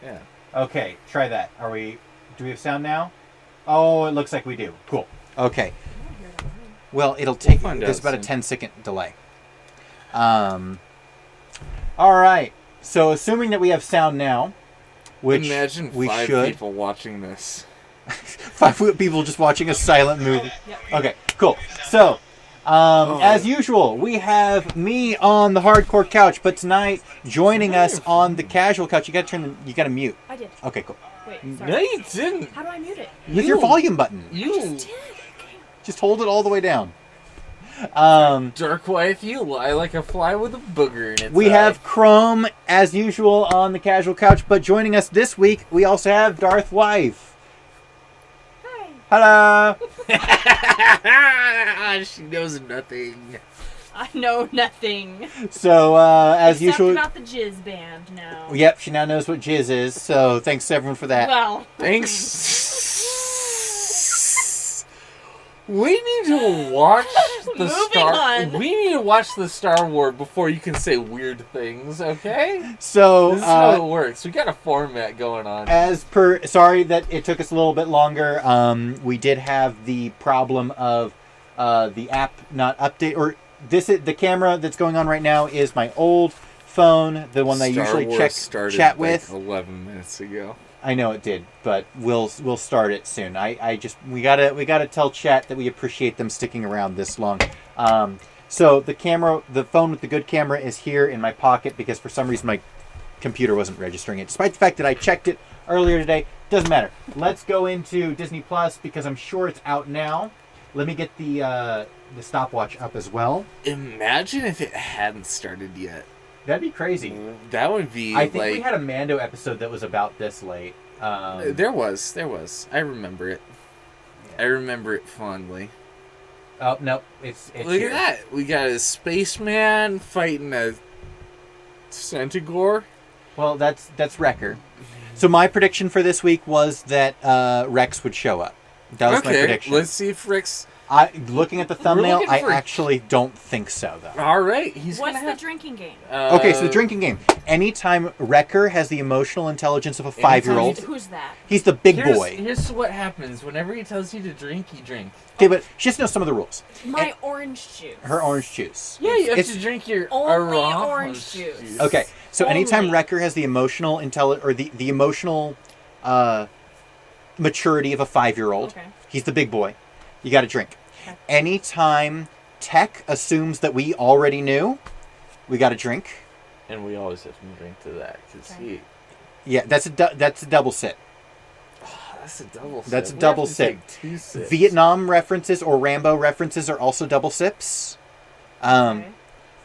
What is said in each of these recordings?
Yeah. Okay, try that. Do we have sound now? Oh, it looks like we do. Cool. Okay. Well, it'll take. We'll find There's out about soon. a 10-second delay. All right. So, assuming that we have sound now, which Imagine we 5 should. people watching this. 5 people just watching a silent movie. Yep. Okay, cool. So, as usual, we have me on the hardcore couch, but tonight joining us on the casual couch. You gotta mute. I did. Okay, cool. Wait, No, sorry. you didn't. How do I mute it? With your volume button. You Just hold it all the way down. dark wife, you lie like a fly with a booger in its We eye. have Chrome, as usual, on the casual couch, but joining us this week, we also have Darth Wife. Hi. Hello! She knows nothing. I know nothing. So, as Except usual... about the Jizz Band now. Yep, she now knows what jizz is, so thanks everyone for that. Well. Thanks. We need to watch the Moving on. We need to watch the Star Wars before you can say weird things, okay? So, This is how it works. We got a format going on. sorry that it took us a little bit longer. We did have the problem of the app not update, or the camera that's going on right now is my old phone, the one that I usually chat with. 11 minutes ago. I know it did, but we'll start it soon. We gotta tell chat that we appreciate them sticking around this long. So the phone with the good camera is here in my pocket because for some reason my computer wasn't registering it, despite the fact that I checked it earlier today. Doesn't matter. Let's go into Disney Plus because I'm sure it's out now. Let me get the stopwatch up as well. Imagine if it hadn't started yet. That'd be crazy. That would be I think we had a Mando episode that was about this late. There was. I remember it. Yeah. I remember it fondly. Oh no, it's Look here. at that. We got a spaceman fighting a centaur. Well, that's Wrecker. So my prediction for this week was that Rex would show up. That was my prediction. Let's see if Rex... Looking at the thumbnail, looking I for- actually don't think so, though. All right. He's What's gonna the have... drinking game? Okay, so the drinking game. Anytime Wrecker has the emotional intelligence of a 5-year-old, Who's that? he's the big boy. Here's what happens. Whenever he tells you to drink, you drink. Okay, but she just knows some of the rules. My orange juice. Her orange juice. Yeah, you have It's- to drink your Only orange orange juice. Okay, so anytime Only. Wrecker has the emotional or the emotional maturity of a 5-year-old, Okay. he's the big boy. You got to drink. Okay. Anytime Tech assumes that we already knew, we got to drink. And we always have to drink to that. Cause Okay. Yeah, that's a double sip. that's a double sip. That's a We double have to sip. take 2 sips. Vietnam references or Rambo references are also double sips. Okay.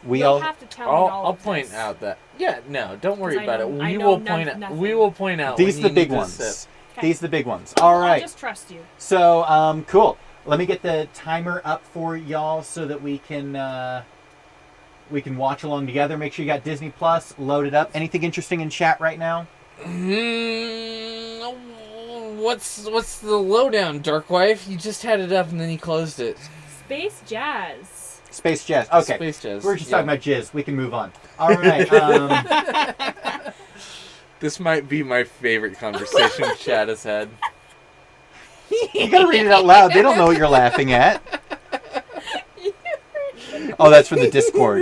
We You'll all have to tell me all I'll of point this. out that... Yeah, no, don't worry 'Cause I about know- it. I We know will none- point out. nothing. We will point out. these when are the you big need to ones. sip. Okay. These are the big ones. All I'll right. just trust you. So, cool. Let me get the timer up for y'all so that we can watch along together. Make sure you got Disney Plus loaded up. Anything interesting in chat right now? What's the lowdown, Dark Wife? You just had it up and then you closed it. Space Jazz. Space Jazz. Okay. Space Jazz. We're just yeah. talking about jizz. We can move on. All right. This might be my favorite conversation Chad has had. You gotta read it out loud. They don't know what you're laughing at. Oh, that's from the Discord.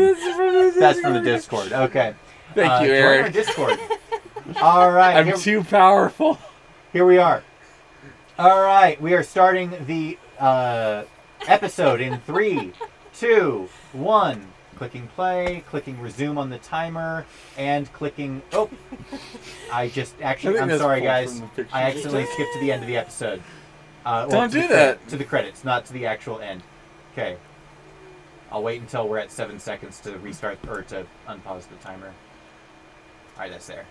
That's from the Discord. Okay. Thank you, join Eric. our Discord. All right. I'm too powerful. Here we are. All right, we are starting the episode in 3, 2, 1. Clicking play, clicking resume on the timer, and clicking. Oh, I'm that's sorry, pulled guys. from the picture. I accidentally skipped to the end of the episode. Don't to do the that. To the credits, not to the actual end. Okay. I'll wait until we're at 7 seconds to restart or to unpause the timer. All right, that's there.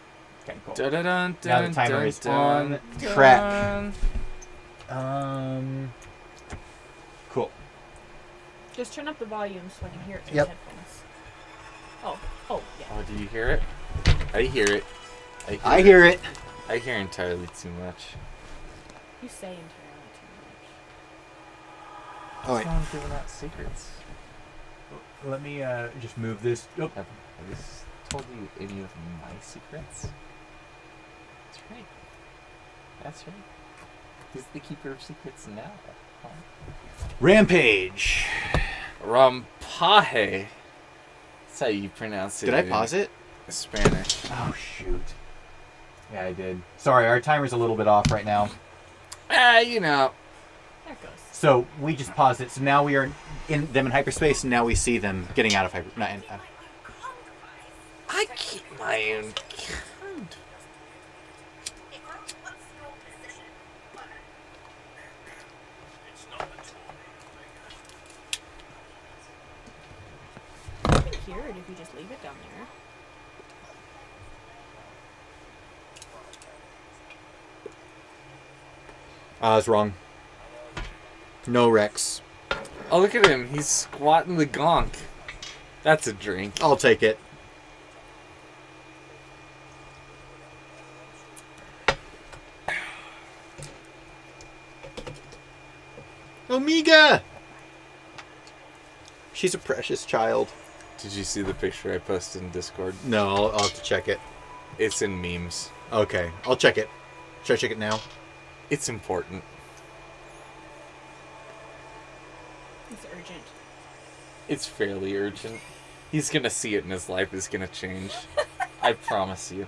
Okay, cool. Now Now the timer is on track. Cool. Just turn up the volume so I can hear it through Yep. the headphones. Oh, yeah. Oh, do you hear it? I hear it. I hear it. I hear entirely too much. You say entirely too Oh, wait. Someone's giving out secrets. Let me just move this. Oh. Have I told you any of my secrets? right. That's right. He's the keeper of secrets now. Huh? Rampage. Rampaje. That's how you pronounce it. Did I pause it? Spanish. Oh, shoot. Yeah, I did. Sorry, our timer's a little bit off right now. You know. There it goes. So we just paused it. So now we are in them in hyperspace, and now we see them getting out of hyper. Not in, I keep my own count. You can hear it if you just leave it down there. I was wrong. No Rex. Oh, look at him. He's squatting the gonk. That's a drink. I'll take it. Omega! She's a precious child. Did you see the picture I posted in Discord? No, I'll have to check it. It's in memes. Okay, I'll check it. Should I check it now? It's important. It's urgent. It's fairly urgent. He's gonna see it and his life is gonna change. I promise you.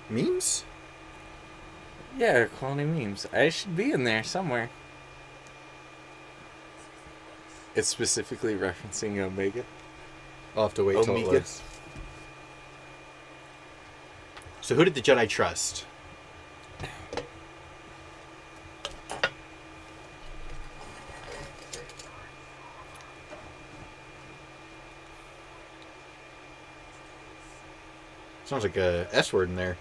Memes? Yeah, cloning memes. I should be in there somewhere. It's specifically referencing Omega. I'll have to wait till it Omega. loads. So who did the Jedi trust? Sounds like a S word in there.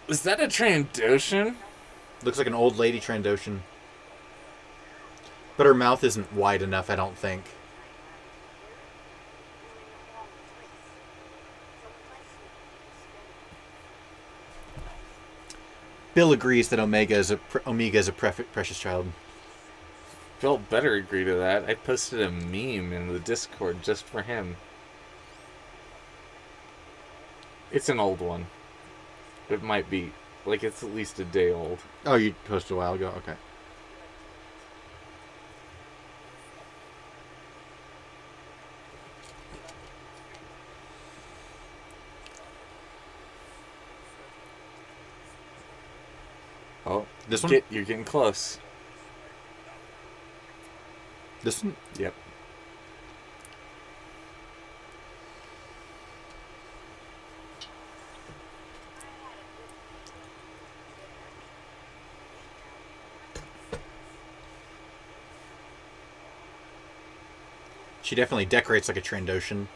Is that a Trandoshan? Looks like an old lady Trandoshan. But her mouth isn't wide enough, I don't think. Bill agrees that Omega is a precious child. Bill better agree to that. I posted a meme in the Discord just for him. It's an old one. It might be. Like, it's at least a day old. Oh, you posted a while ago? Okay. Oh, This one? You're getting close. This one? Yep. She definitely decorates like a Trandoshan.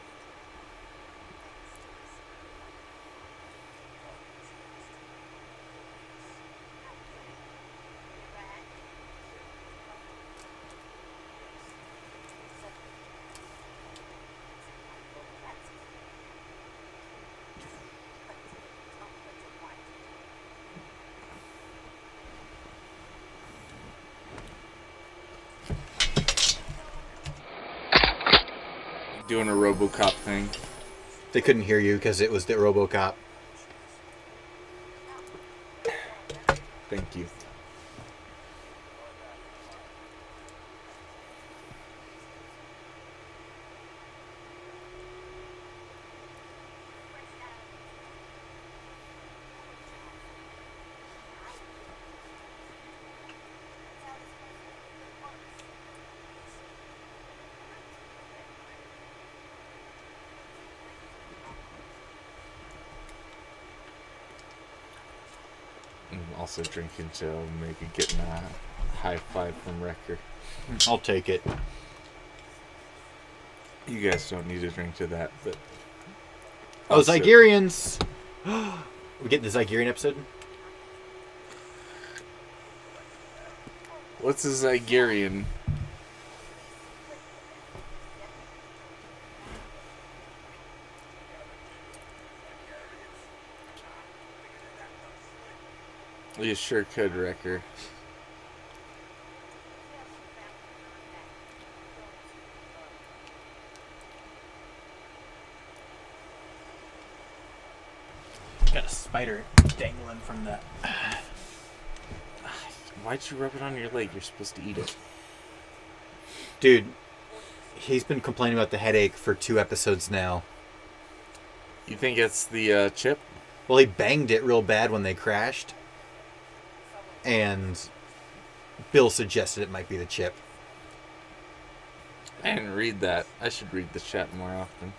Doing a RoboCop thing. They couldn't hear you because it was the RoboCop. Thank you. I'm also drinking to maybe getting a high five from Wrecker. I'll take it. You guys don't need to drink to that, but... Oh, Also- Zygerians! We get the Zygerian episode? What's a Zygerian? You sure could, Wrecker. Got a spider dangling from the. Why'd you rub it on your leg? You're supposed to eat it. Dude, he's been complaining about the headache for 2 episodes now. You think it's the chip? Well, he banged it real bad when they crashed. And Bill suggested it might be the chip. I didn't read that. I should read the chat more often.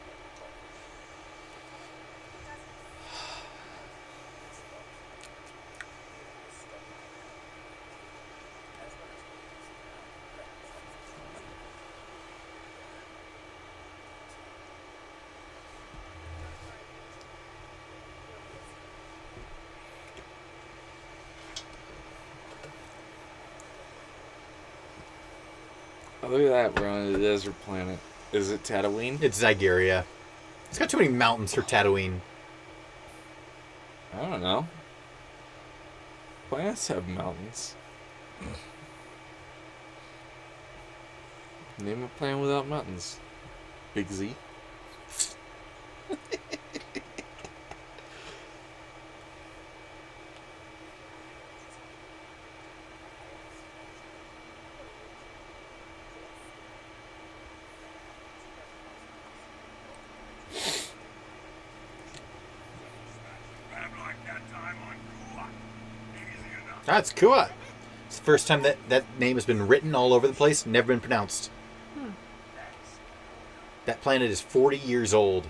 Oh, look at that. We're on a desert planet. Is it Tatooine? It's Zygeria. It's got too many mountains for Tatooine. I don't know. Planets have mountains. Name a planet without mountains. Big Z. That's Kua. It's the first time that name has been written all over the place, never been pronounced. That planet is 40 years old.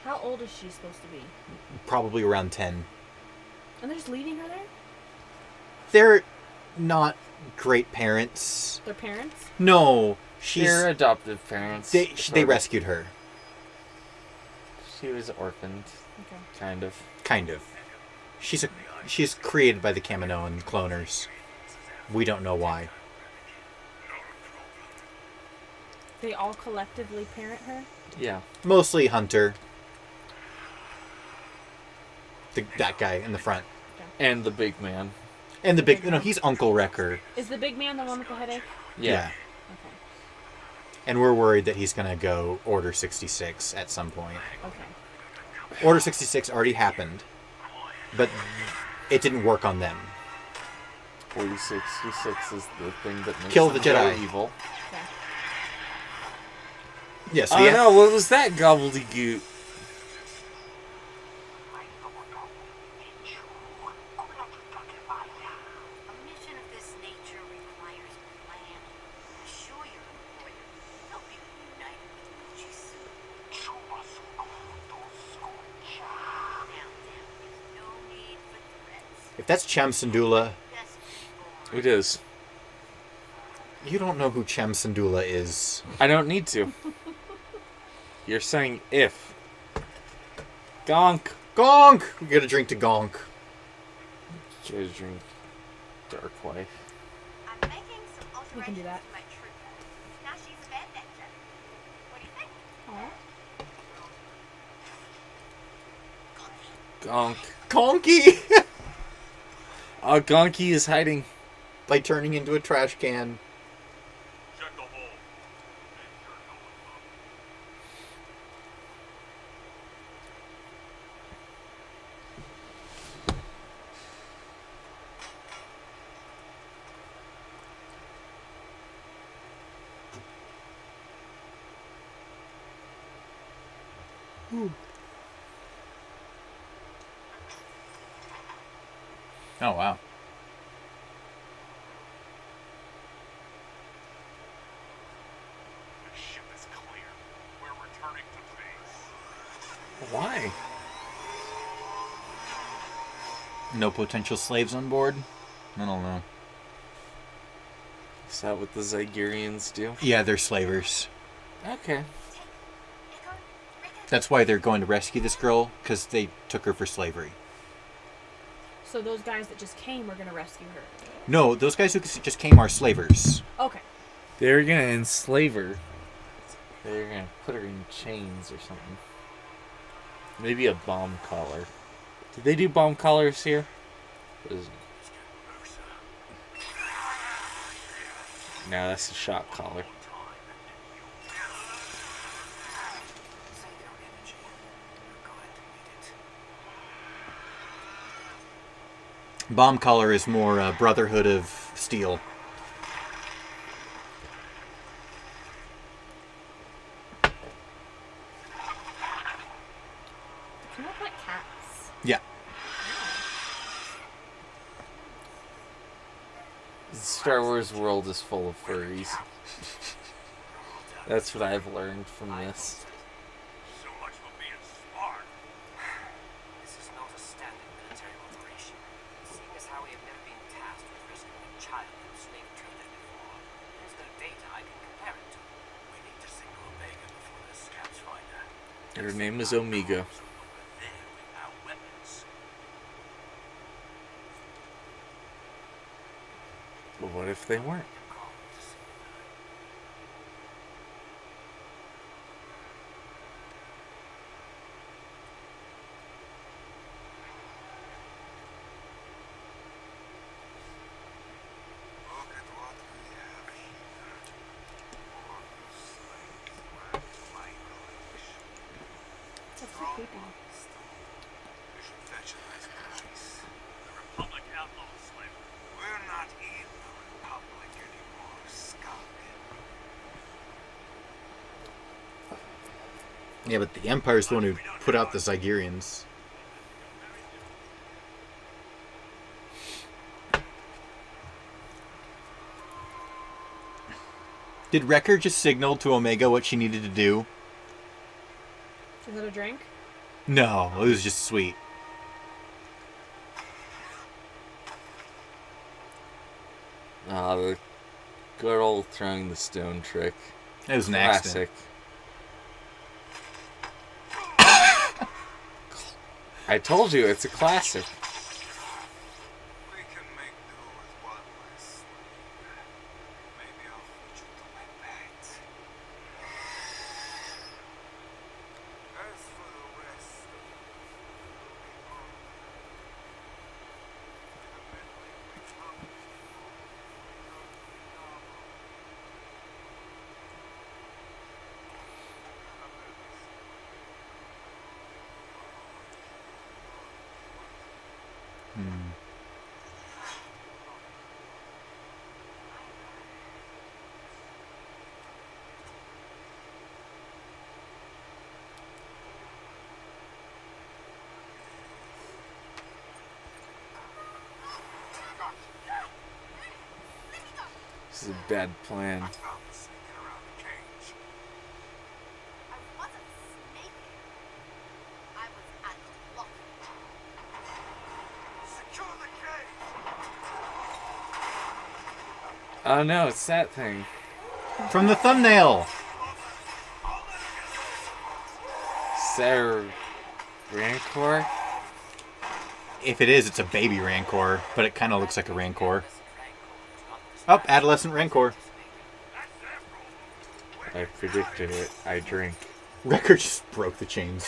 How old is she supposed to be? Probably around 10. And they're just leaving her there? They're not great parents. Their parents? No, she's. They're adoptive parents. They rescued her. She was orphaned, Okay. kind of. Kind of. She's created by the Kaminoan cloners. We don't know why. They all collectively parent her? Yeah. Mostly Hunter. That guy in the front. And the big man. And the big, he's Uncle Wrecker. Is the big man the one with the headache? Yeah. Okay. And we're worried that he's going to go Order 66 at some point. Okay. Order 66 already happened, but it didn't work on them. 4066 is the thing that makes Kill the them go Jedi. evil. Okay. Yes, Oh no, what was that gobbledygook? A mission of this nature requires plan. Assure your employer they'll be reunited with Uchisu. Now there is no need for threats. If that's Cham Syndulla, Best be It is. you don't know who Cham Syndulla is. I don't need to. You're saying if. Gonk. Gonk! We got a drink to Gonk. Should I drink Dark Wife? I'm making some alterations We can do that. to my troop. Now she's fed better. What do you think? Gonk. Gonky! Gonky is hiding. By turning into a trash can. Oh, wow. The ship is clear. We're returning to base. Why? No potential slaves on board? I don't know. Is that what the Zygerians do? Yeah, they're slavers. Okay. That's why they're going to rescue this girl, because they took her for slavery. So those guys that just came are gonna rescue her. No, those guys who just came are slavers. Okay. They're gonna enslave her. They're gonna put her in chains or something. Maybe a bomb collar. Did they do bomb collars here? No, that's a shock collar. Bomb collar is more Brotherhood of Steel. They look like cats. Yeah. The Star Wars world is full of furries. That's what I've learned from this. So much for being smart. This is not a standard military operation. Seeing as how we have never been tasked with rescuing a child from slave traders before, there's no data I can compare it to. We need to signal Omega before the scouts find her. Her name is Omega. So over there with our weapons. But what if they weren't? Look at what we have here. More slaves, my collection. That's so creepy. We should fetch a nice price. The Republic outlaws slavery. We're not in the Republic anymore, skunk. Yeah, but the Empire's the one who put out the Zygerians. Did Wrecker just signal to Omega what she needed to do? Is that a drink? No, it was just sweet. Ah, the good old throwing the stone trick. It was an accident. Classic. I told you, it's a classic. We can make do with one less slave. Maybe I'll put you to my pet. As for the rest of the This is a bad plan. found sneaking around the cage. I wasn't sneaking. I was unlocking. Secure the cage! Oh no, it's that thing. From the thumbnail! Sarah Rancor? If it is, it's a baby Rancor, but it kind of looks like a Rancor. Oh, adolescent Rancor. I predicted it. I drink. Wrecker just broke the chains.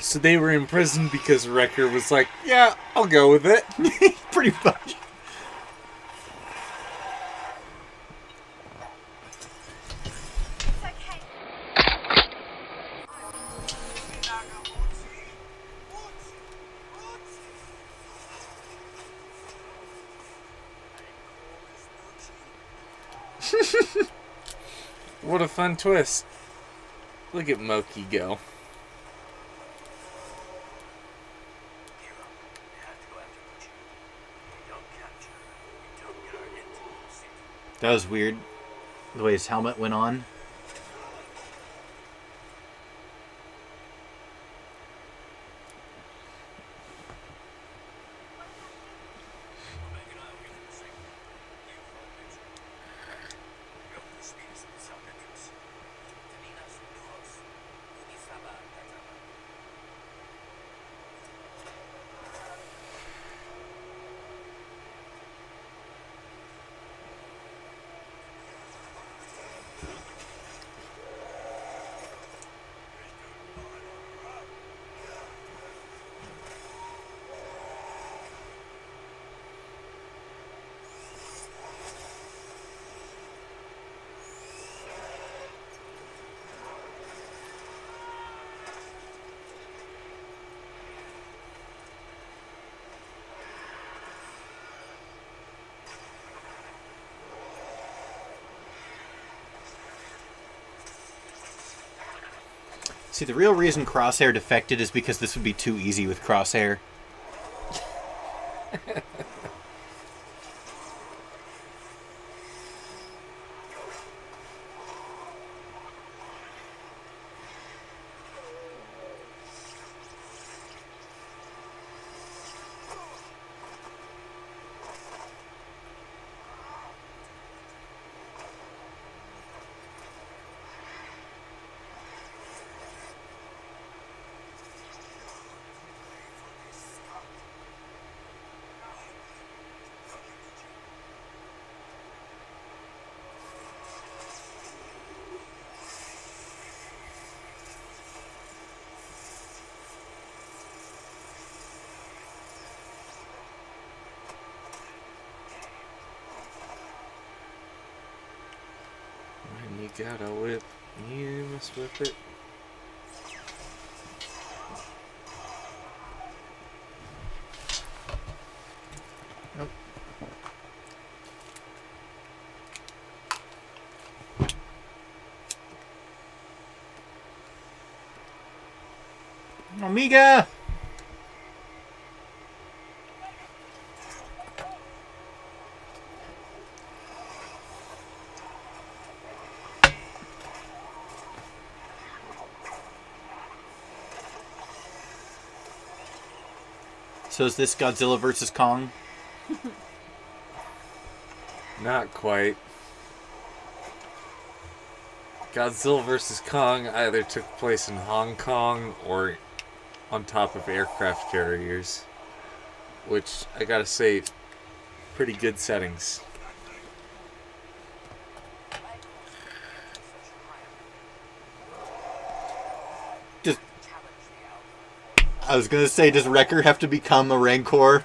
So they were in prison because Wrecker was like, yeah, I'll go with it. Pretty much. It's okay. What a fun twist. Look at Moki go. That was weird. The way his helmet went on. See, the real reason Crosshair defected is because this would be too easy with Crosshair. When you got a whip, you must whip it. Nope. Omega! So is this Godzilla versus Kong? Not quite. Godzilla vs. Kong either took place in Hong Kong or on top of aircraft carriers, which I gotta say, pretty good settings. Just, I was gonna say, does Wrecker have to become a Rancor?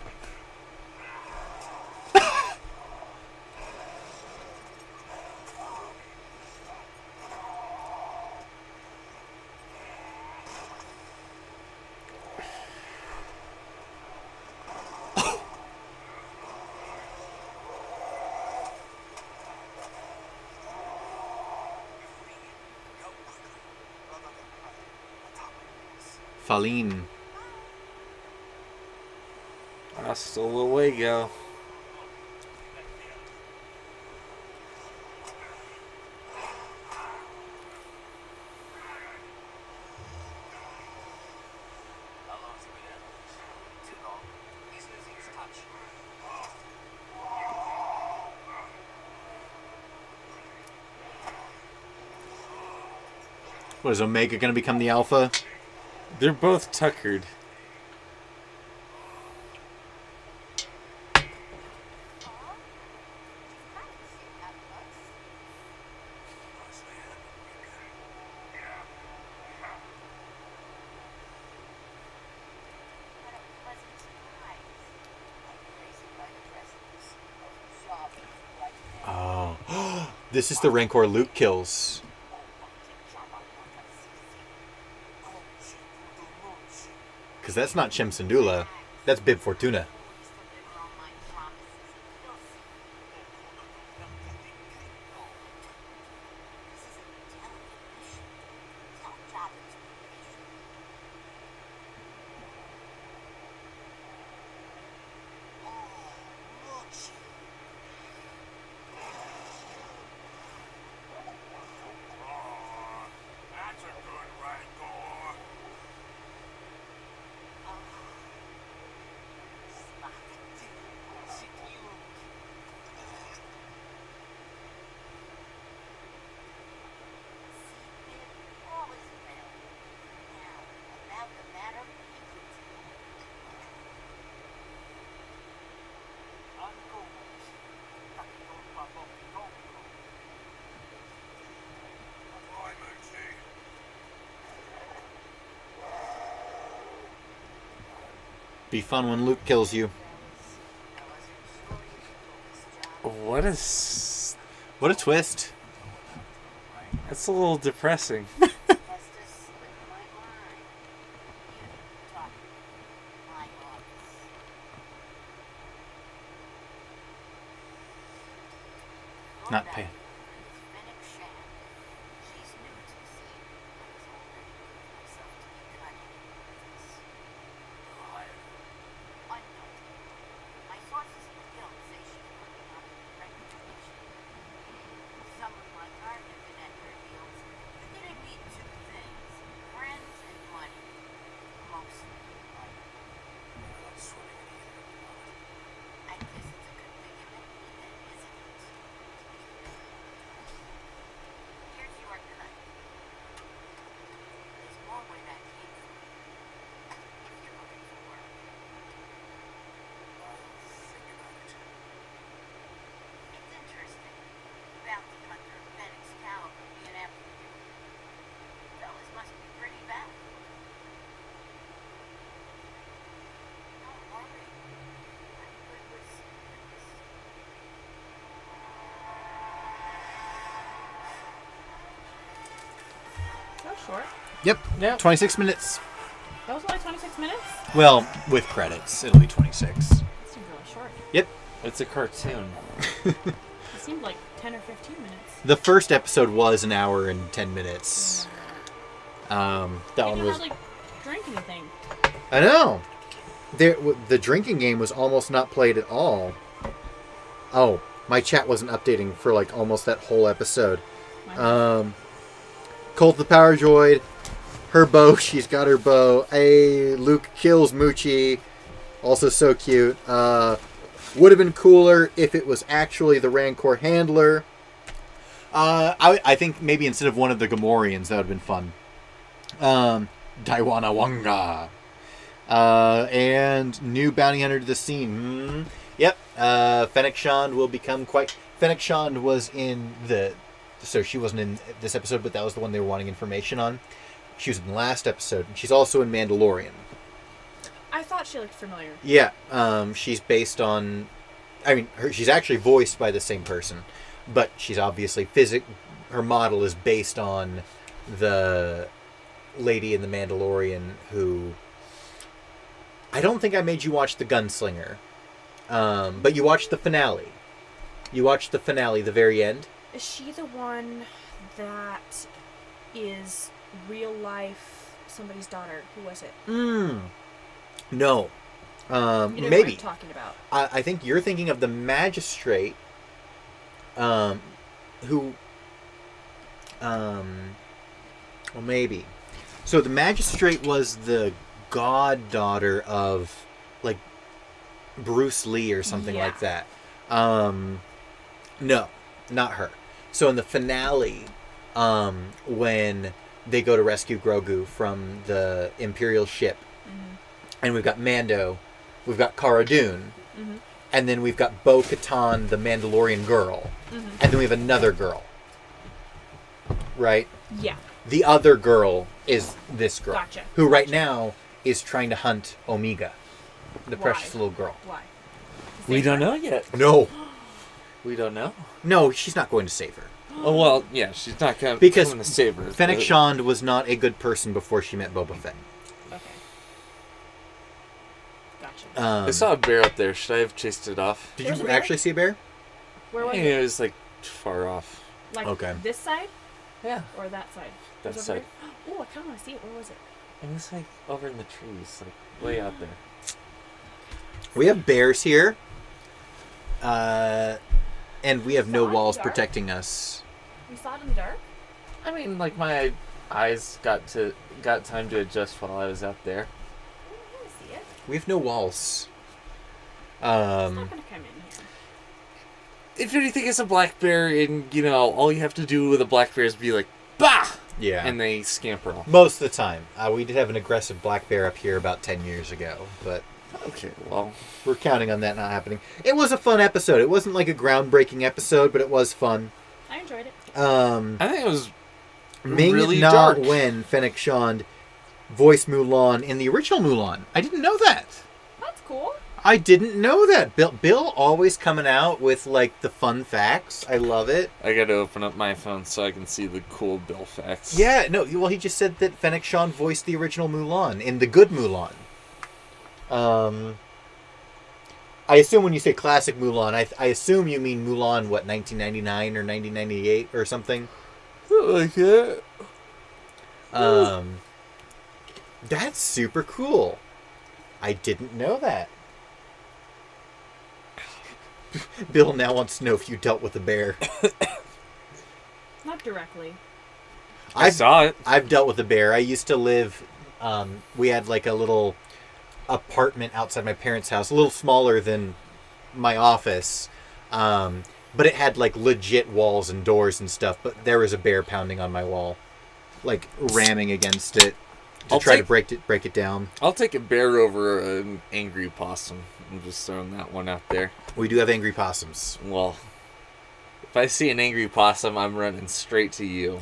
Faline. Hasta luego. How long's he been out? Too long. He's losing his touch. What, is Omega gonna become the Alpha? They're both tuckered. What a pleasant surprise. I'm crazy by the presence of Jabba right now. Oh. This is the Rancor Luke kills. Because that's not Chim Syndulla. That's Bib Fortuna. Please deliver all my promises and you'll see. This is a delicate mission. Tell Jabba to be patient. Oh, Muchi. That's a good Rancor. Boy, Muchi. Be fun when Luke kills you. What is... What a twist. That's a little depressing. Not pay. She's new to the scene, but is already short. Yep. Yeah. 26 minutes. That was only 26 minutes? Well, with credits, it'll be 26. That seemed really short. Yep. It's a cartoon. It seemed like 10 or 15 minutes. The first episode was an hour and 10 minutes. That They one didn't was. hardly drink anything. I know. The drinking game was almost not played at all. Oh, my chat wasn't updating for like almost that whole episode. Colt the Power Droid, her bow, she's got her bow. Luke kills Moochie, also so cute. Would have been cooler if it was actually the Rancor handler. I think maybe instead of one of the Gamorreans, that would have been fun. Daiwana Wanga. And new bounty hunter to the scene. Yep. Fennec Shand will become quite... Fennec Shand was in the... So she wasn't in this episode, but that was the one they were wanting information on. She was in the last episode. And she's also in Mandalorian. I thought she looked familiar. Yeah. She's based on... I mean, she's actually voiced by the same person. But she's obviously... Her model is based on the lady in the Mandalorian who... I don't think I made you watch The Gunslinger. But you watched the finale. You watched the finale, the very end. Is she the one that is real life somebody's daughter? Who was it? No. You know who Maybe. I'm talking about. I think you're thinking of the magistrate, who, well, maybe. So the magistrate was the goddaughter of, like, Bruce Lee or something Yeah. like that. No, not her. So in the finale, when they go to rescue Grogu from the Imperial ship, and we've got Mando, we've got Cara Dune, and then we've got Bo-Katan, the Mandalorian girl, and then we have another girl. Right? Yeah. The other girl is this girl, Gotcha. who right now is trying to hunt Omega, the precious little girl. Why? We don't know yet. No. We don't know. No, she's not going to save her. Oh, well, yeah, she's not coming Because to save her. Fennec Shand was not a good person before she met Boba Fett. Okay. Gotcha. I saw a bear up there. Should I have chased it off? Did There's you a bear? actually see a bear? Where was Yeah, it? it was like far off. Like Okay. this side Yeah, or that side? that Was side. Oh, I kind of want to see it. Where was it? It was like over in the trees, like way out there. We have bears here. And we have no Saw it walls in the dark? protecting us. We saw it in the dark. I mean, like my eyes got time to adjust while I was out there. I want to see it. We have no walls. It's not going to come in here. If anything, it's a black bear, and you know, all you have to do with a black bear is be like, bah, Yeah. and they scamper off. Most of the time. We did have an aggressive black bear up here about 10 years ago, but Okay, well, we're counting on that not happening. It was a fun episode. It wasn't like a groundbreaking episode, but it was fun. I enjoyed it. I think it was Ming really Na dark. Wen Fennec Shand voiced Mulan in the original Mulan. I didn't know that. That's cool. I didn't know that. Bill always coming out with like the fun facts. I love it. I gotta open up my phone so I can see the cool Bill facts. Yeah, no, well, he just said that Fennec Shand voiced the original Mulan in the good Mulan. I assume when you say classic Mulan, I assume you mean Mulan, what, 1999 or 1998 or something? Like that. That's super cool. I didn't know that. Bill now wants to know if you dealt with a bear. Not directly. I saw it. I've dealt with a bear. I used to live, we had like a little apartment outside my parents' house, a little smaller than my office, but it had like legit walls and doors and stuff, but there was a bear pounding on my wall, like ramming against it to I'll try to take- break it down. I'll take a bear over an angry possum. I'm just throwing that one out there. We do have angry possums. Well, if I see an angry possum, I'm running straight to you.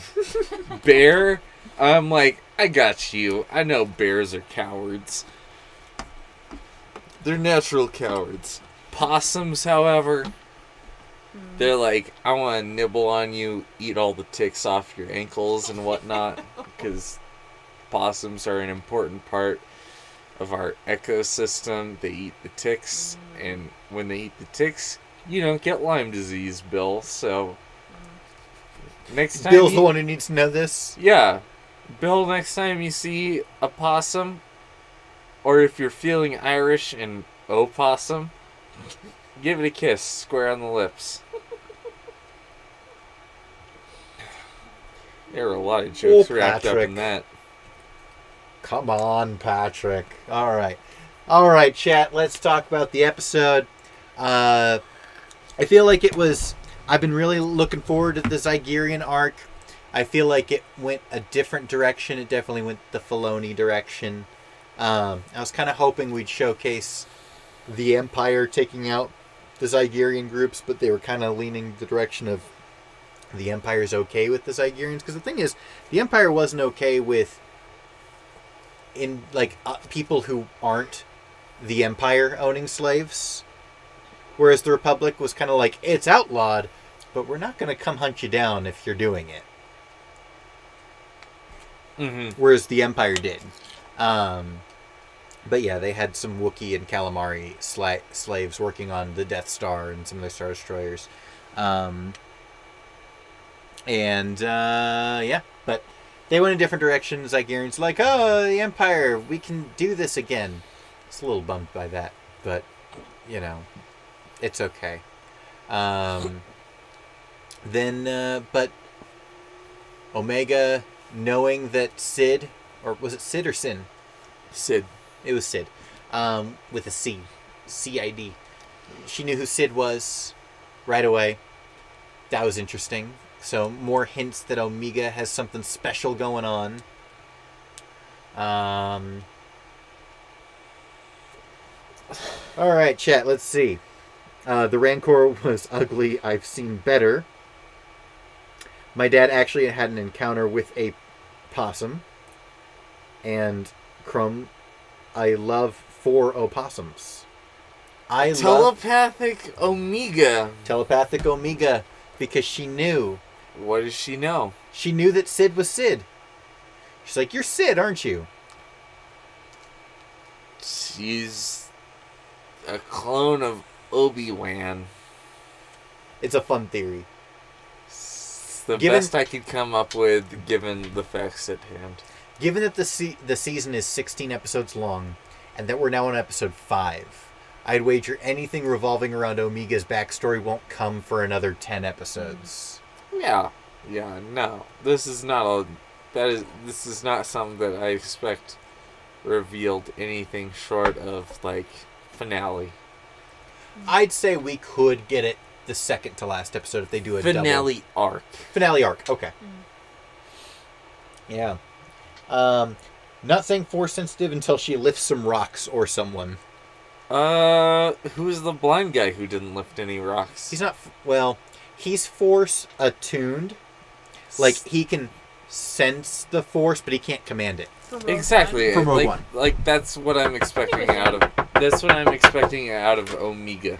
Bear, I'm like, I got you. I know bears are cowards. They're natural cowards. Possums, however, they're like, I want to nibble on you, eat all the ticks off your ankles and whatnot. because possums are an important part of our ecosystem. They eat the ticks, and when they eat the ticks, you don't get Lyme disease, Bill. So next time Bill's the one who needs to know this. Yeah. Bill, next time you see a possum, or if you're feeling Irish and opossum, give it a kiss square on the lips. There were a lot of jokes wrapped up Patrick. in that. Come on, Patrick. All right, chat. Let's talk about the episode. I feel like I've been really looking forward to the Zygerian arc. I feel like it went a different direction. It definitely went the Filoni direction. I was kind of hoping we'd showcase the Empire taking out the Zygerian groups, but they were kind of leaning the direction of the Empire's okay with the Zygerians. Because the thing is, the Empire wasn't okay with people who aren't the Empire owning slaves. Whereas the Republic was kind of like, it's outlawed, but we're not going to come hunt you down if you're doing it. Mm-hmm. Whereas the Empire did. But yeah, they had some Wookiee and Calamari slaves working on the Death Star and some of the Star Destroyers. Yeah, but they went in different directions. Zygerians like, oh, the Empire, we can do this again. It's a little bummed by that, but, you know, it's okay. But Omega, knowing that Sid, or was it Sid or Sin? Sid. It was Sid, with a C, C-I-D. She knew who Sid was right away. That was interesting. So more hints that Omega has something special going on. All right, chat. Let's see. The Rancor was ugly. I've seen better. My dad actually had an encounter with a possum. And Chrome, I love 4 opossums. I love Telepathic Omega. telepathic Omega because she knew. What does she know? She knew that Sid was Sid. She's like, you're Sid, aren't you? She's a clone of Obi-Wan. It's a fun theory. It's the Given- best I could come up with, given the facts at hand. Given that the season is 16 episodes long, and that we're now on episode 5, I'd wager anything revolving around Omega's backstory won't come for another 10 episodes. Yeah, no. This is not something that I expect revealed anything short of, like, finale. I'd say we could get it the second to last episode if they do a Finale arc. Finale arc, okay. Yeah. Not saying Force sensitive until she lifts some rocks or someone. Who's the blind guy who didn't lift any rocks? He's not, he's Force attuned. Like, he can sense the Force, but he can't command it. From Rogue Exactly. From Rogue like, One. Like, that's what I'm expecting out of... That's what I'm expecting out of Omega.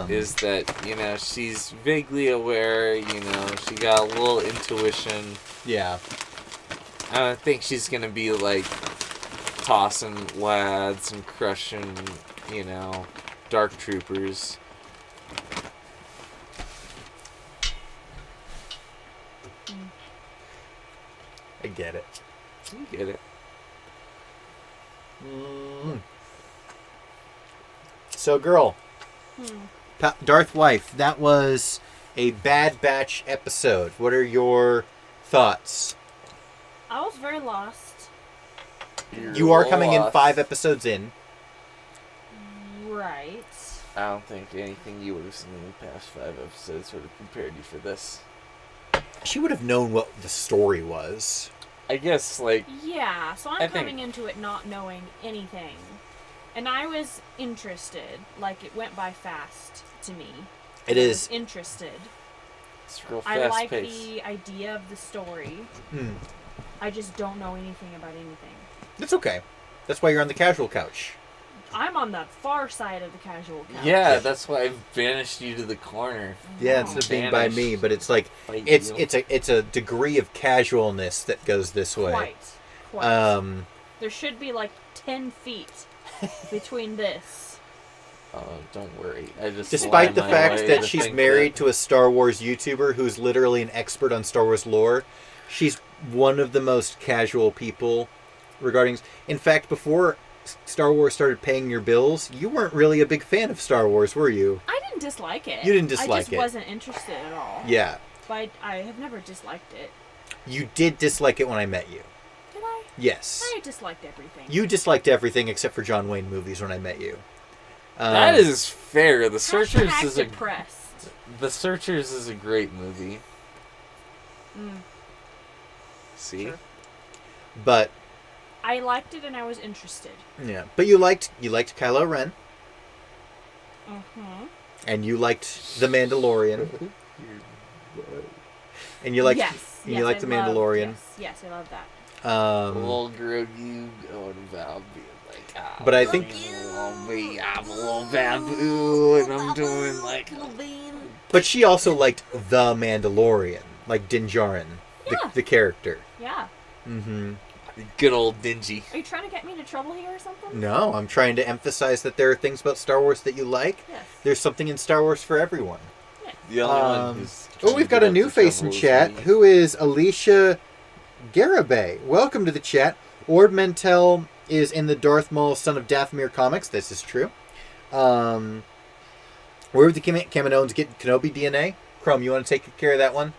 Is that, you know, she's vaguely aware, you know, she got a little intuition. Yeah. I don't think she's gonna be, like, tossing lads and crushing, you know, dark troopers. I get it. You get it. So, girl. Darth Wife, that was a Bad Batch episode. What are your thoughts? I was very lost. You are coming in Lost. 5 episodes in. Right. I don't think anything you would have seen in the past 5 episodes would have prepared you for this. She would have known what the story was. I guess, like, Yeah, so I'm I think- coming into it not knowing anything. And I was interested. Like, it went by fast to me. It I is. was interested. it's real I fast like paced. the idea of the story. Hmm. I just don't know anything about anything. It's okay. That's why you're on the casual couch. I'm on the far side of the casual couch. Yeah, that's why I've banished you to the corner. Yeah, instead of being by me, but it's like Fight it's you. it's a degree of casualness that goes this way. Quite. There should be like 10 feet between this. Oh, don't worry. I just Despite lie the my fact way that to she's think married that- to a Star Wars YouTuber who's literally an expert on Star Wars lore, she's one of the most casual people regarding. In fact, before Star Wars started paying your bills, you weren't really a big fan of Star Wars, were you? I didn't dislike it. You didn't dislike I just it. wasn't interested at all. Yeah. But I have never disliked it. You did dislike it when I met you. Did I? Yes. I disliked everything. You disliked everything except for John Wayne movies when I met you. That is fair. The Searchers Hashtag is a depressed. The Searchers is a great movie. See? Sure. But I liked it and I was interested. yeah, but you liked Kylo Ren Mm-hmm. and you liked The Mandalorian. And you liked yes, and yes, you liked I The love- Mandalorian. Yes, I love that. Little Grogu going about being like, But I think- I'm a little bamboo, and I'm doing like, But she also liked The Mandalorian, like Din Djarin, Yeah. the character. Yeah. Mm-hmm. good old Dingy. Are you trying to get me into trouble here or something? No, I'm trying to emphasize that there are things about Star Wars that you like. Yes. There's something in Star Wars for everyone. The only one who's. Oh, we've got a new face in chat. Who is Alicia Garibay? Welcome to the chat. Ord Mantell is in the Darth Maul Son of Dathomir comics. This is true. Where would the Kaminoans get Kenobi DNA? Chrome, you want to take care of that one?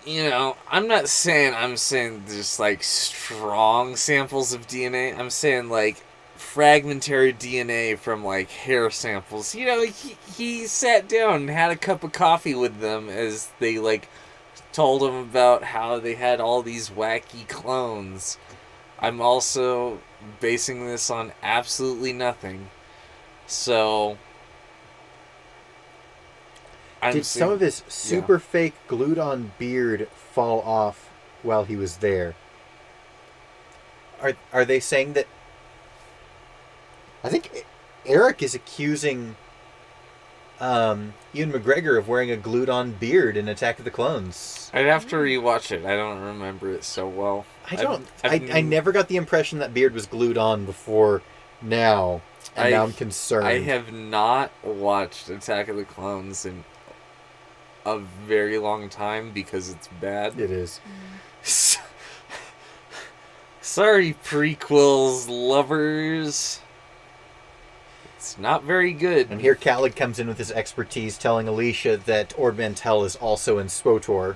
You know, I'm saying just like strong samples of DNA. I'm saying like fragmentary DNA from like hair samples. You know, he sat down and had a cup of coffee with them as they like told him about how they had all these wacky clones. I'm also basing this on absolutely nothing. So Did some of his super fake glued-on beard fall off while he was there? Are they saying that? I think Eric is accusing Ewan McGregor of wearing a glued-on beard in Attack of the Clones. I'd have to rewatch it. I don't remember it so well. I never got the impression that beard was glued on before now, and now I'm concerned. I have not watched Attack of the Clones in a very long time because it's bad. It is. Sorry, prequels lovers. It's not very good. And here Khaled comes in with his expertise, telling Alicia that Ord Mantell is also in SWTOR.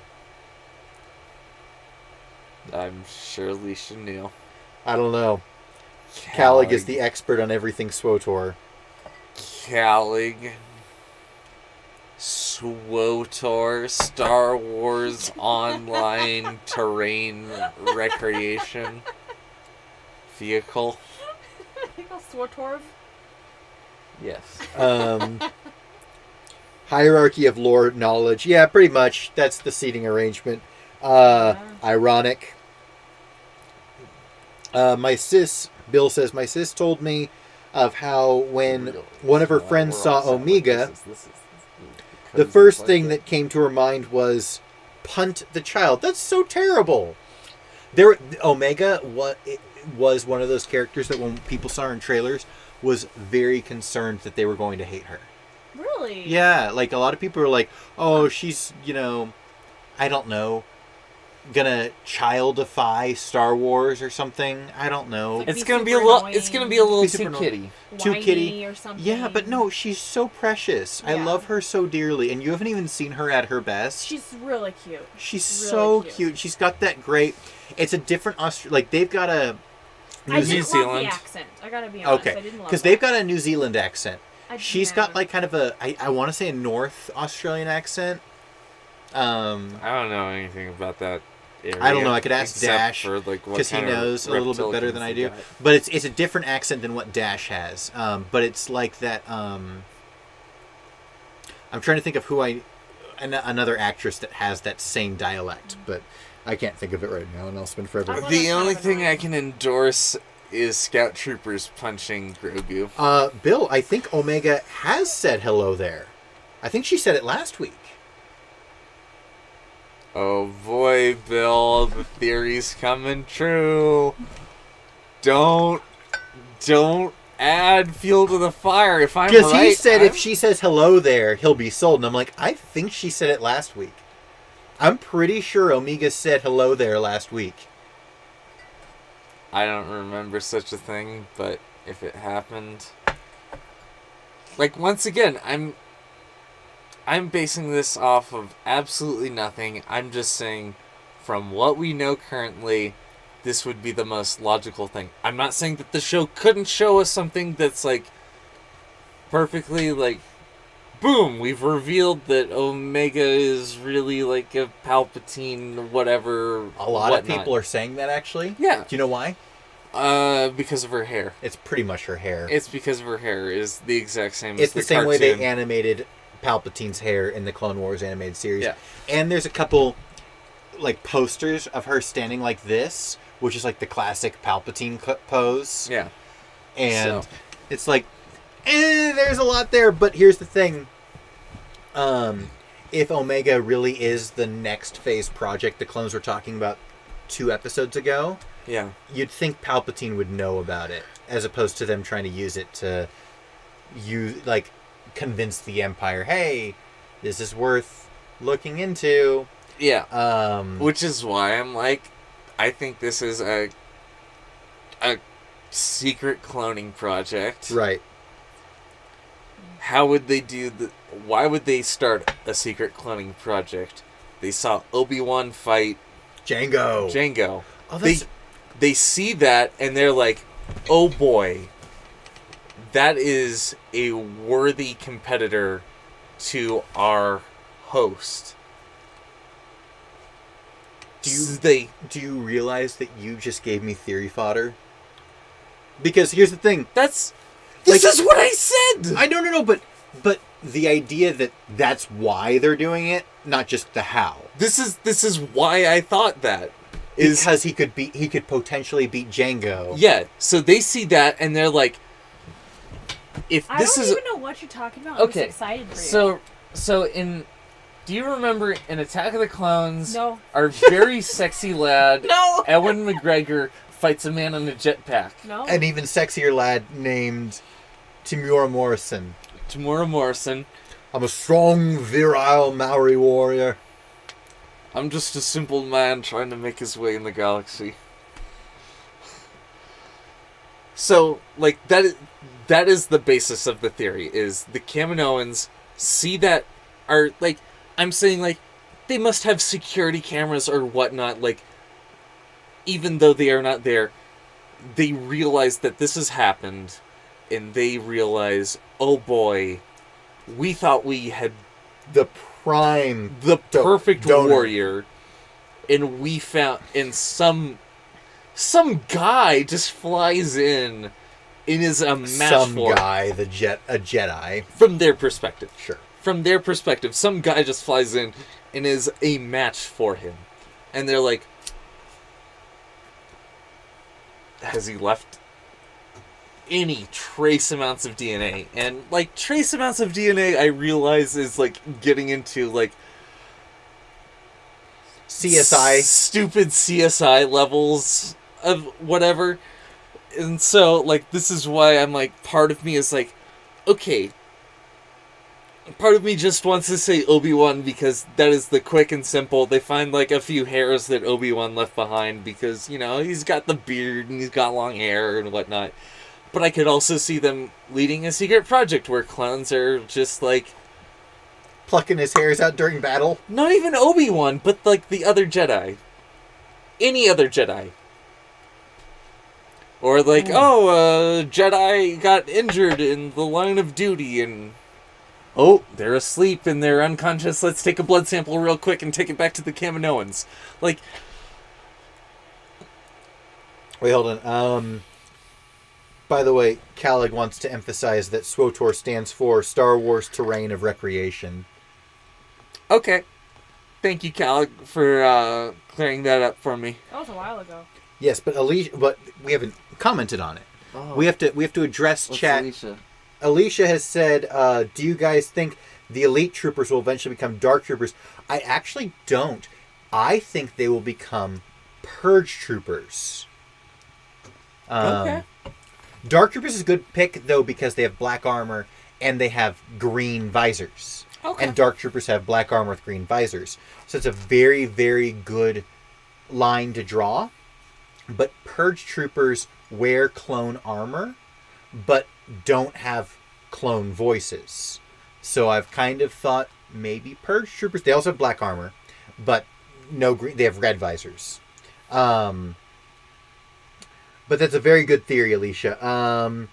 I'm sure Alicia knew. I don't know. Khaled is the expert on everything SWTOR. Khaled. SWTOR, Star Wars Online Terrain Recreation Vehicle. I think I'll Swartorv. Yes. Hierarchy of lore knowledge. Yeah, pretty much. That's the seating arrangement. Ironic. Bill says, my sis told me of how when one of her friends saw Omega, the first thing that came to her mind was punt the child. That's so terrible. Omega was one of those characters that when people saw her in trailers was very concerned that they were going to hate her. Really? Yeah, like a lot of people are like, oh, she's, I don't know, gonna childify Star Wars or something. I don't know. Like It's be gonna be a super little. annoying. It's gonna be a little Be too super kitty. Too Whiny kitty. or something. Yeah, but no, she's so precious. I Yeah. love her so dearly, and you haven't even seen her at her best. She's really cute. She's really so cute. cute. She's got that great. It's a different like they've got a I New didn't love Zealand. the accent. I gotta be honest. I okay, didn't love because that. they've got a New Zealand accent. She's got Yeah. like kind of a I want to say a North Australian accent. I don't know anything about that area. I don't know. I could ask except Dash for, like, what because he kind of knows a little bit better than reptilians I they do. got. But it's a different accent than what Dash has. But it's like that. I'm trying to think of another actress that has that same dialect, but I can't think of it right now, and I'll spend forever. I wanna The kind only of thing annoying. I can endorse is Scout Troopers punching Grogu. Bill, I think Omega has said hello there. I think she said it last week. Oh boy, Bill, the theory's coming true. Don't add fuel to the fire. If I'm Because right, he said if she says hello there, he'll be sold. And I'm like, I think she said it last week. I'm pretty sure Omega said hello there last week. I don't remember such a thing, but if it happened, like once again, I'm basing this off of absolutely nothing. I'm just saying, from what we know currently, this would be the most logical thing. I'm not saying that the show couldn't show us something that's like perfectly like, boom, we've revealed that Omega is really like a Palpatine, whatever. A lot of people are saying that, actually. Yeah. Do you know why? Because of her hair. It's pretty much her hair. It's because of her hair is the exact same as It's the same way cartoon. they animated Palpatine's hair in the Clone Wars animated series. Yeah. And there's a couple like posters of her standing like this, which is like the classic Palpatine pose. Yeah. And So. it's like, there's a lot there, but here's the thing. If Omega really is the next phase project the clones were talking about 2 episodes ago, Yeah. you'd think Palpatine would know about it, as opposed to them trying to use it to convince the Empire, hey, this is worth looking into. Yeah. Which is why I'm like, I think this is a secret cloning project. Right. How would they do why would they start a secret cloning project? They saw Obi-Wan fight Jango. Oh, that's... They see that and they're like, oh boy, that is a worthy competitor to our host. Do you realize that you just gave me theory fodder? Because here's the thing. This Like- is what I said! I no, but the idea that that's why they're doing it, not just the how. This is why I thought that. Is Because he could potentially beat Jango. yeah, so they see that and they're like, if I this don't is even know what you're talking about. I'm okay, just excited for you. so do you remember in Attack of the Clones, No. our very sexy lad, No. Ewan McGregor, fights a man on a jetpack? No. An even sexier lad named Timura Morrison. Tamura Morrison. I'm a strong, virile Maori warrior. I'm just a simple man trying to make his way in the galaxy. So, like, that is the basis of the theory, is the Kaminoans see that, are, like, I'm saying, like, they must have security cameras or whatnot, like, even though they are not there, they realize that this has happened, and they realize, oh boy, we thought we had The prime. the perfect donor. warrior, and we found, and some guy just flies in and is a match Some for guy, a Jedi. from their perspective. Sure. From their perspective, some guy just flies in and is a match for him, and they're like, has he left any trace amounts of DNA? And like trace amounts of DNA, I realize is like getting into like CSI. stupid CSI levels of whatever. And so, like, this is why I'm like, part of me is like, okay, part of me just wants to say Obi-Wan because that is the quick and simple. They find like a few hairs that Obi-Wan left behind because, you know, he's got the beard and he's got long hair and whatnot. But I could also see them leading a secret project where clones are just like, Plucking his hairs out during battle. not even Obi-Wan, but like the other Jedi. Any other Jedi. Or like, Jedi got injured in the line of duty and, oh, they're asleep and they're unconscious. Let's take a blood sample real quick and take it back to the Kaminoans. Like, Wait, hold on. By the way, Calig wants to emphasize that SWOTOR stands for Star Wars Terrain of Recreation. okay. Thank you, Calig, for clearing that up for me. That was a while ago. Yes, but Alicia, but we haven't commented on it. Oh, We have to address what's chat. Alicia? Alicia has said, do you guys think the elite troopers will eventually become dark troopers? I actually don't. I think they will become purge troopers. Okay. Dark troopers is a good pick, though, because they have black armor and they have green visors. Okay. And dark troopers have black armor with green visors. So it's a very, very good line to draw. But purge troopers wear clone armor, but don't have clone voices. So I've kind of thought maybe purge troopers. They also have black armor, but no green. They have red visors. But that's a very good theory, Alicia.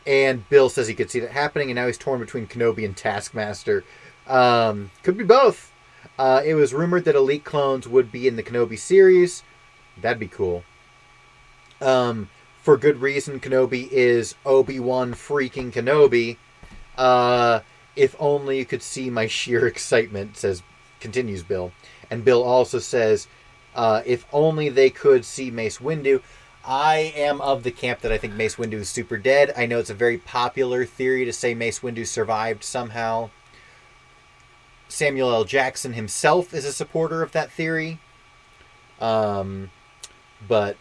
And Bill says he could see that happening, and now he's torn between Kenobi and Taskmaster. Could be both. It was rumored that elite clones would be in the Kenobi series. That'd be cool. For good reason, Kenobi is Obi-Wan freaking Kenobi. If only you could see my sheer excitement, continues Bill. And Bill also says, if only they could see Mace Windu. I am of the camp that I think Mace Windu is super dead. I know it's a very popular theory to say Mace Windu survived somehow. Samuel L. Jackson himself is a supporter of that theory. So by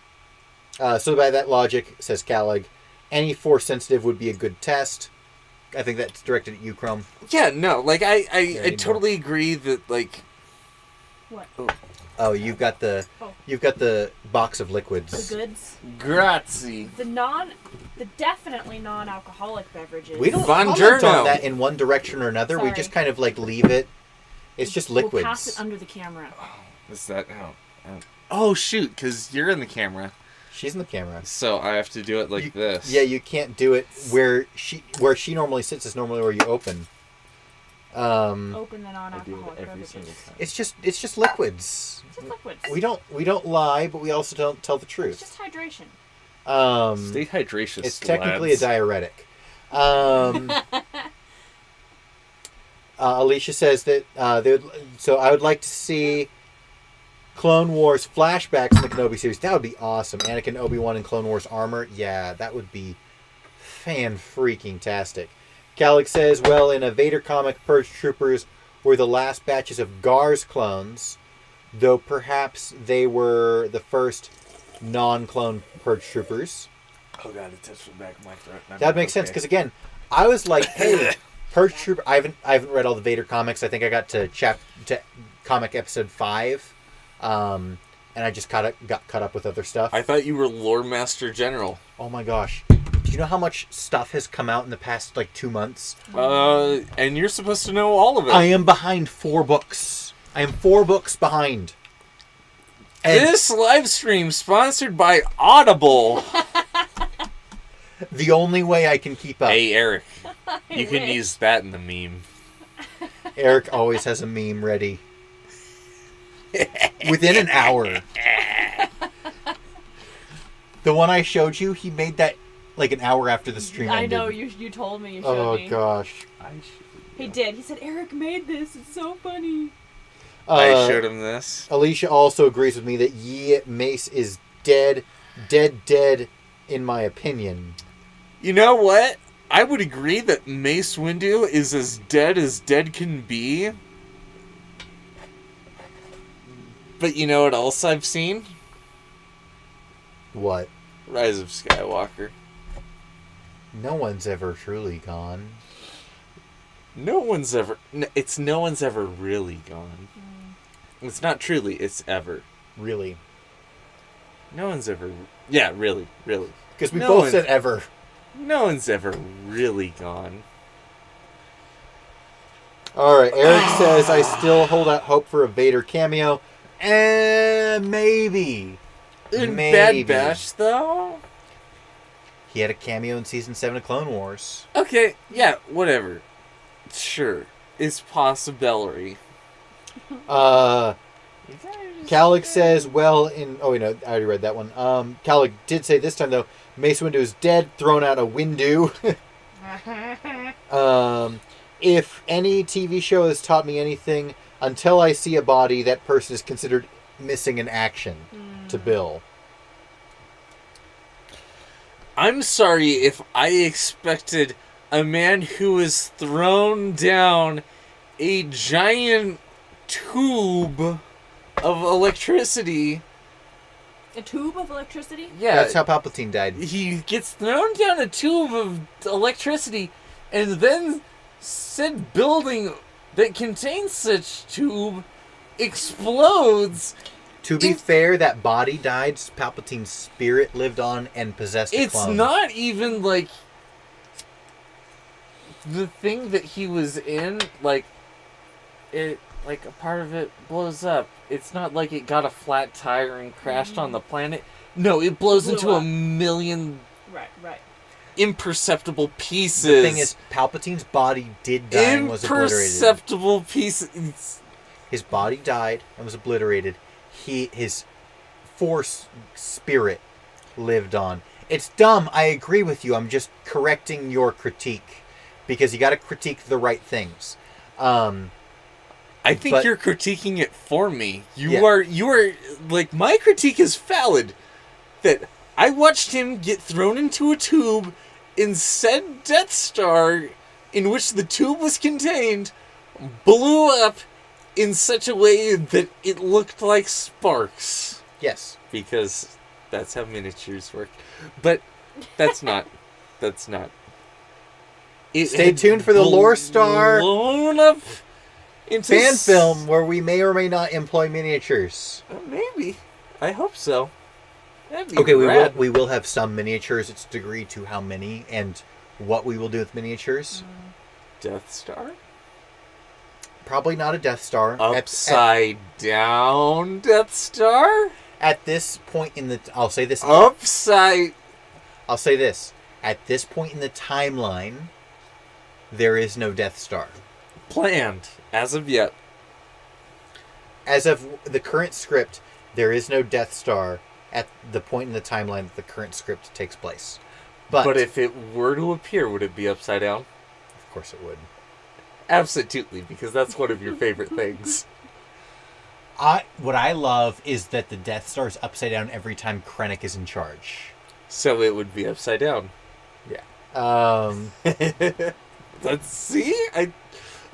that logic, says Calig, any Force sensitive would be a good test. I think that's directed at you, Chrome. Yeah, no, like I anymore. totally agree that like What? Oh, you've got the box of liquids. The goods. grazie. The definitely non-alcoholic beverages. We don't Von comment on Giorno. that in one direction or another. We Sorry. just kind of like leave it. It's just liquids. We'll pass it under the camera. Is that how? Oh shoot, because you're in the camera, She's in the camera. so I have to do it like this. Yeah, you can't do it where she normally sits is normally where you open. Open the I do non-alcoholic it every beverages. single time. It's just liquids. It's just liquids. We don't lie, but we also don't tell the It's truth. just hydration. Stay hydracious. It's technically lads. a diuretic. Alicia says that so I would like to see Clone Wars flashbacks in the Kenobi series. That would be awesome. Anakin, Obi-Wan, and Clone Wars armor. Yeah, that would be fan-freaking-tastic. Calig says, well, in a Vader comic, Purge Troopers were the last batches of Gar's clones, though perhaps they were the first non-clone Purge Troopers. Oh god, it touched the back of my throat. That makes sense, because again, I was like, hey, Purge Trooper. I haven't read all the Vader comics. I think I got to comic episode 5, and I just got caught up with other stuff. I thought you were Lore Master General. Oh my gosh, do you know how much stuff has come out in the past 2 months? And you're supposed to know all of it. I am behind 4 books. I am 4 books behind. And This live stream sponsored by Audible. the only way I can keep up. Hey Eric, you can wish. use that in the meme. Eric always has a meme ready. Within an hour. The one I showed you, he made that an hour after the stream I ended. know, you told me, you showed Oh me. gosh. He did. He said, Eric made this. It's so funny. I showed him this. Alicia also agrees with me that Mace is dead, in my opinion. You know what? I would agree that Mace Windu is as dead can be. But you know what else I've seen? What? Rise of Skywalker. No one's ever truly gone. No one's ever really gone. It's not truly, it's ever. Really. No one's ever... Yeah, really. Because we No both one- said ever. No one's ever really gone. Alright, Eric says, I still hold out hope for a Vader cameo. Maybe. In Maybe. Bad Batch, though? He had a cameo in Season 7 of Clone Wars. Okay, yeah, whatever. Sure. It's possibility. Calig says, well, I already read that one. Calig did say this time, though, Mace Windu is dead, thrown out a window. If any TV show has taught me anything, until I see a body, that person is considered missing in action, to Bill. I'm sorry if I expected a man who was thrown down a giant tube of electricity. A tube of electricity? Yeah, That's how Palpatine died. he gets thrown down a tube of electricity, and then said building that contains such tube explodes. To be It- fair, that body died. Palpatine's spirit lived on and possessed a It's clone. not even like the thing that he was in, like it, like a part of it blows up. It's not like it got a flat tire and crashed on the planet. No, it blows Blew into up. a million Right. imperceptible pieces. The thing is, Palpatine's body did die and was obliterated. Imperceptible pieces. His body died and was obliterated. His Force spirit lived on. It's dumb. I agree with you. I'm just correcting your critique because you got to critique the right things. I think But- you're critiquing it for me. Yeah. You are like, my critique is valid. That I watched him get thrown into a tube in said Death Star, in which the tube was contained, blew up in such a way that it looked like sparks. Yes. Because that's how miniatures work. But that's not. That's not. It Stay had tuned for the Lore Star blown up into fan film where we may or may not employ miniatures. Maybe. I hope so. That'd be Okay, rad. we will have some miniatures. It's degree to how many and what we will do with miniatures. Death Star? Probably not a Death Star. Upside down Death Star? At this point in the, I'll say this. Upside. I'll say this. At this point in the timeline, there is no Death Star. Planned. As of yet. As of the current script, there is no Death Star at the point in the timeline that the current script takes place. But if it were to appear, would it be upside down? Of course it would. Absolutely, because that's one of your favorite things. What I love is that the Death Star is upside down every time Krennic is in charge. So it would be upside down. Let's see.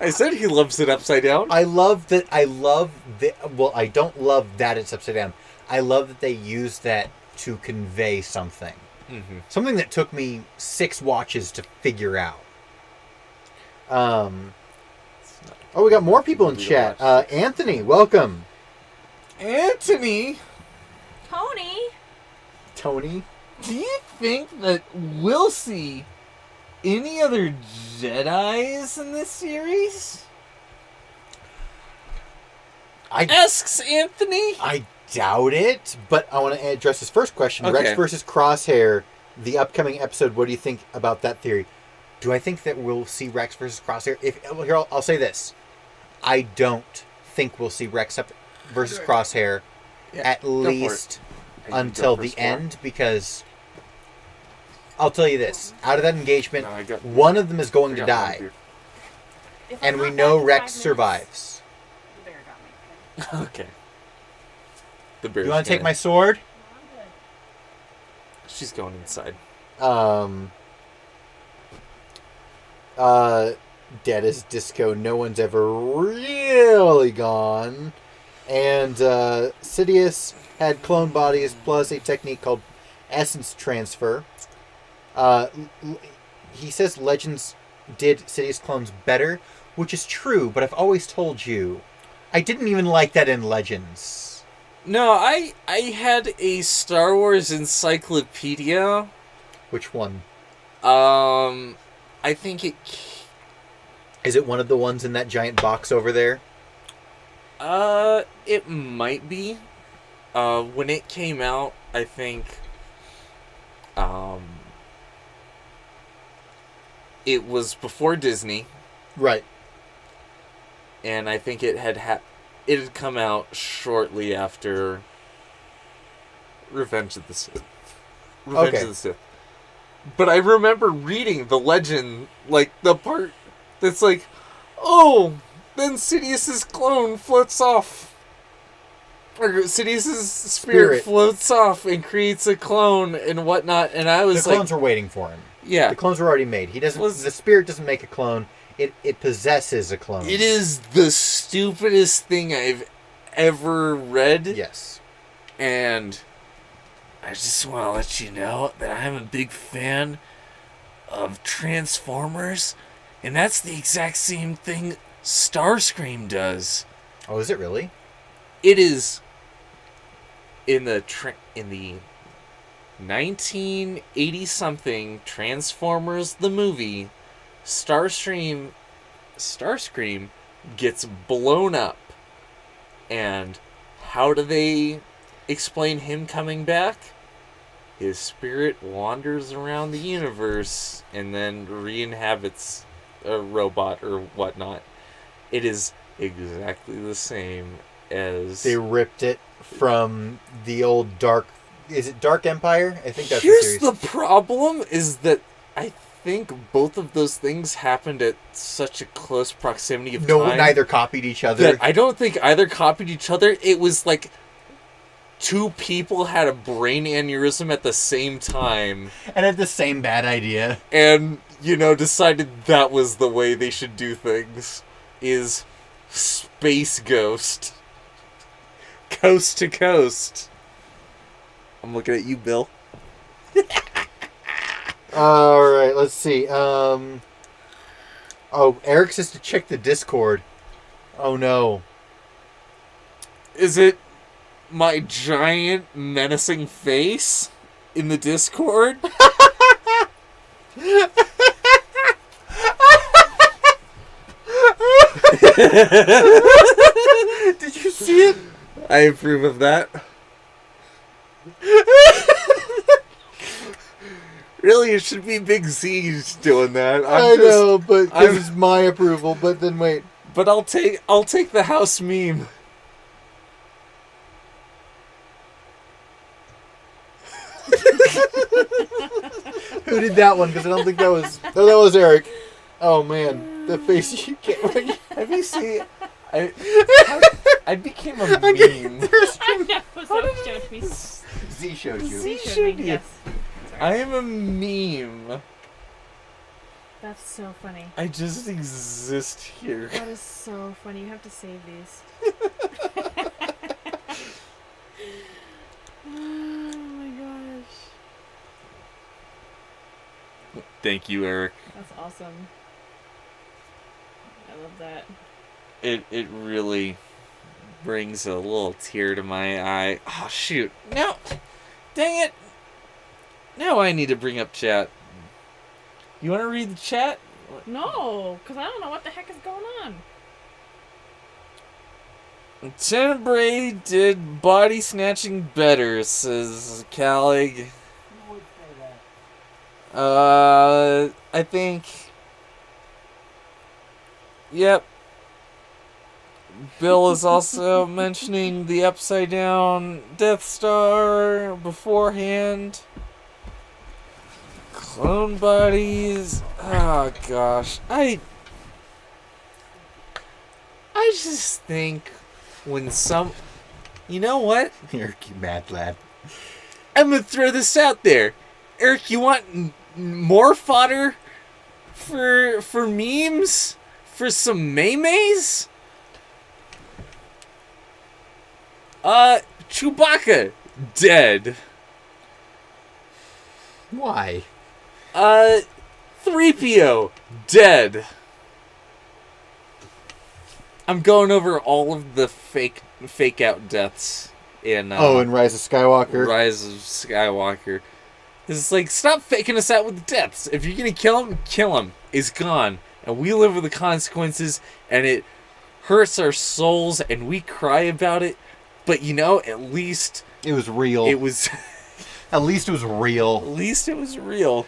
I said he loves it upside down. I love that. Well, I don't love that it's upside down. I love that they use that to convey something. Mm-hmm. Something that took me 6 watches to figure out. Oh, we got more people in chat. Anthony, welcome. Anthony, Tony? Tony. do you think that we'll see any other Jedis in this series? Asks Anthony. I doubt it, but I want to address his first question. Okay. Rex versus Crosshair, the upcoming episode. What do you think about that theory? Do I think that we'll see Rex versus Crosshair? I'll say this. I don't think we'll see Rex versus Crosshair at go for it. least Can you until go the first, Mark? end, because I'll tell you this. Out of that engagement, No, I got- one of them is going to I got one die, here. If and I'm we not know back in Rex 5 minutes, survives. The bear got me. Okay. The bear's You want to take gonna- my sword? I'm good. She's going inside. Dead as disco. No one's ever really gone. And Sidious had clone bodies plus a technique called essence transfer. He says Legends did Sidious clones better, which is true, but I've always told you, I didn't even like that in Legends. No, I had a Star Wars encyclopedia. Which one? I think it. Is it one of the ones in that giant box over there? It might be. When it came out, I think. It was before Disney, Right. and I think it had come out shortly after Revenge of the Sith. Revenge Okay. of the Sith. But I remember reading the legend, like the part that's like, oh, then Sidious's clone floats off. Sidious's spirit floats off and creates a clone and whatnot. And I was The clones were waiting for him. yeah. The clones were already made. He doesn't. Was- The spirit doesn't make a clone. It possesses a clone. It is the stupidest thing I've ever read. Yes. And I just want to let you know that I'm a big fan of Transformers. And that's the exact same thing Starscream does. Oh, is it really? It is in the 1980 something Transformers the movie. Starscream gets blown up, and how do they explain him coming back? His spirit wanders around the universe and then re-inhabits a robot or whatnot. It is exactly the same as... They ripped it from the old Dark... Is it Dark Empire? I think that's Here's the series. the problem, is that I think both of those things happened at such a close proximity of No, time. neither copied each other. That I don't think either copied each other. It was like two people had a brain aneurysm at the same time And had the same bad idea. and, decided that was the way they should do things. Is Space Ghost. Coast to coast. I'm looking at you, Bill. Alright, let's see. Oh, Eric says to check the Discord. Oh no. Is it my giant menacing face in the Discord? Did you see it? I approve of that. Really, it should be Big Z doing that. I know, but I'm- this is my approval. But then wait. But I'll take the house meme. Who did that one? Because I don't think that was... Oh, that was Eric. Oh, man. The face you can't... Have you seen? I became a meme. I know, so it showed me. Z showed you. Z showed showed me, you. yes. I am a meme. That's so funny. I just exist here. That is so funny. You have to save these. Oh my gosh. Thank you, Eric. That's awesome. I love that. It really brings a little tear to my eye. Oh shoot! No, dang it! Now I need to bring up chat. You want to read the chat? No, because I don't know what the heck is going on. Tenebrae did body snatching better, says Calig. I think. Yep. Bill is also mentioning the upside down Death Star beforehand. Clone bodies. Oh gosh. I just think when you know what? Eric, you mad lad. I'm gonna throw this out there. Eric, you want more fodder for memes? For some maymays? Chewbacca dead. Why? 3PO dead. I'm going over all of the fake out deaths in in Rise of Skywalker. Rise of Skywalker. It's like, stop faking us out with the deaths. If you're gonna kill him, kill him. He's gone. And we live with the consequences, and it hurts our souls, and we cry about it. But at least It was real. it was... At least it was real. At least it was real.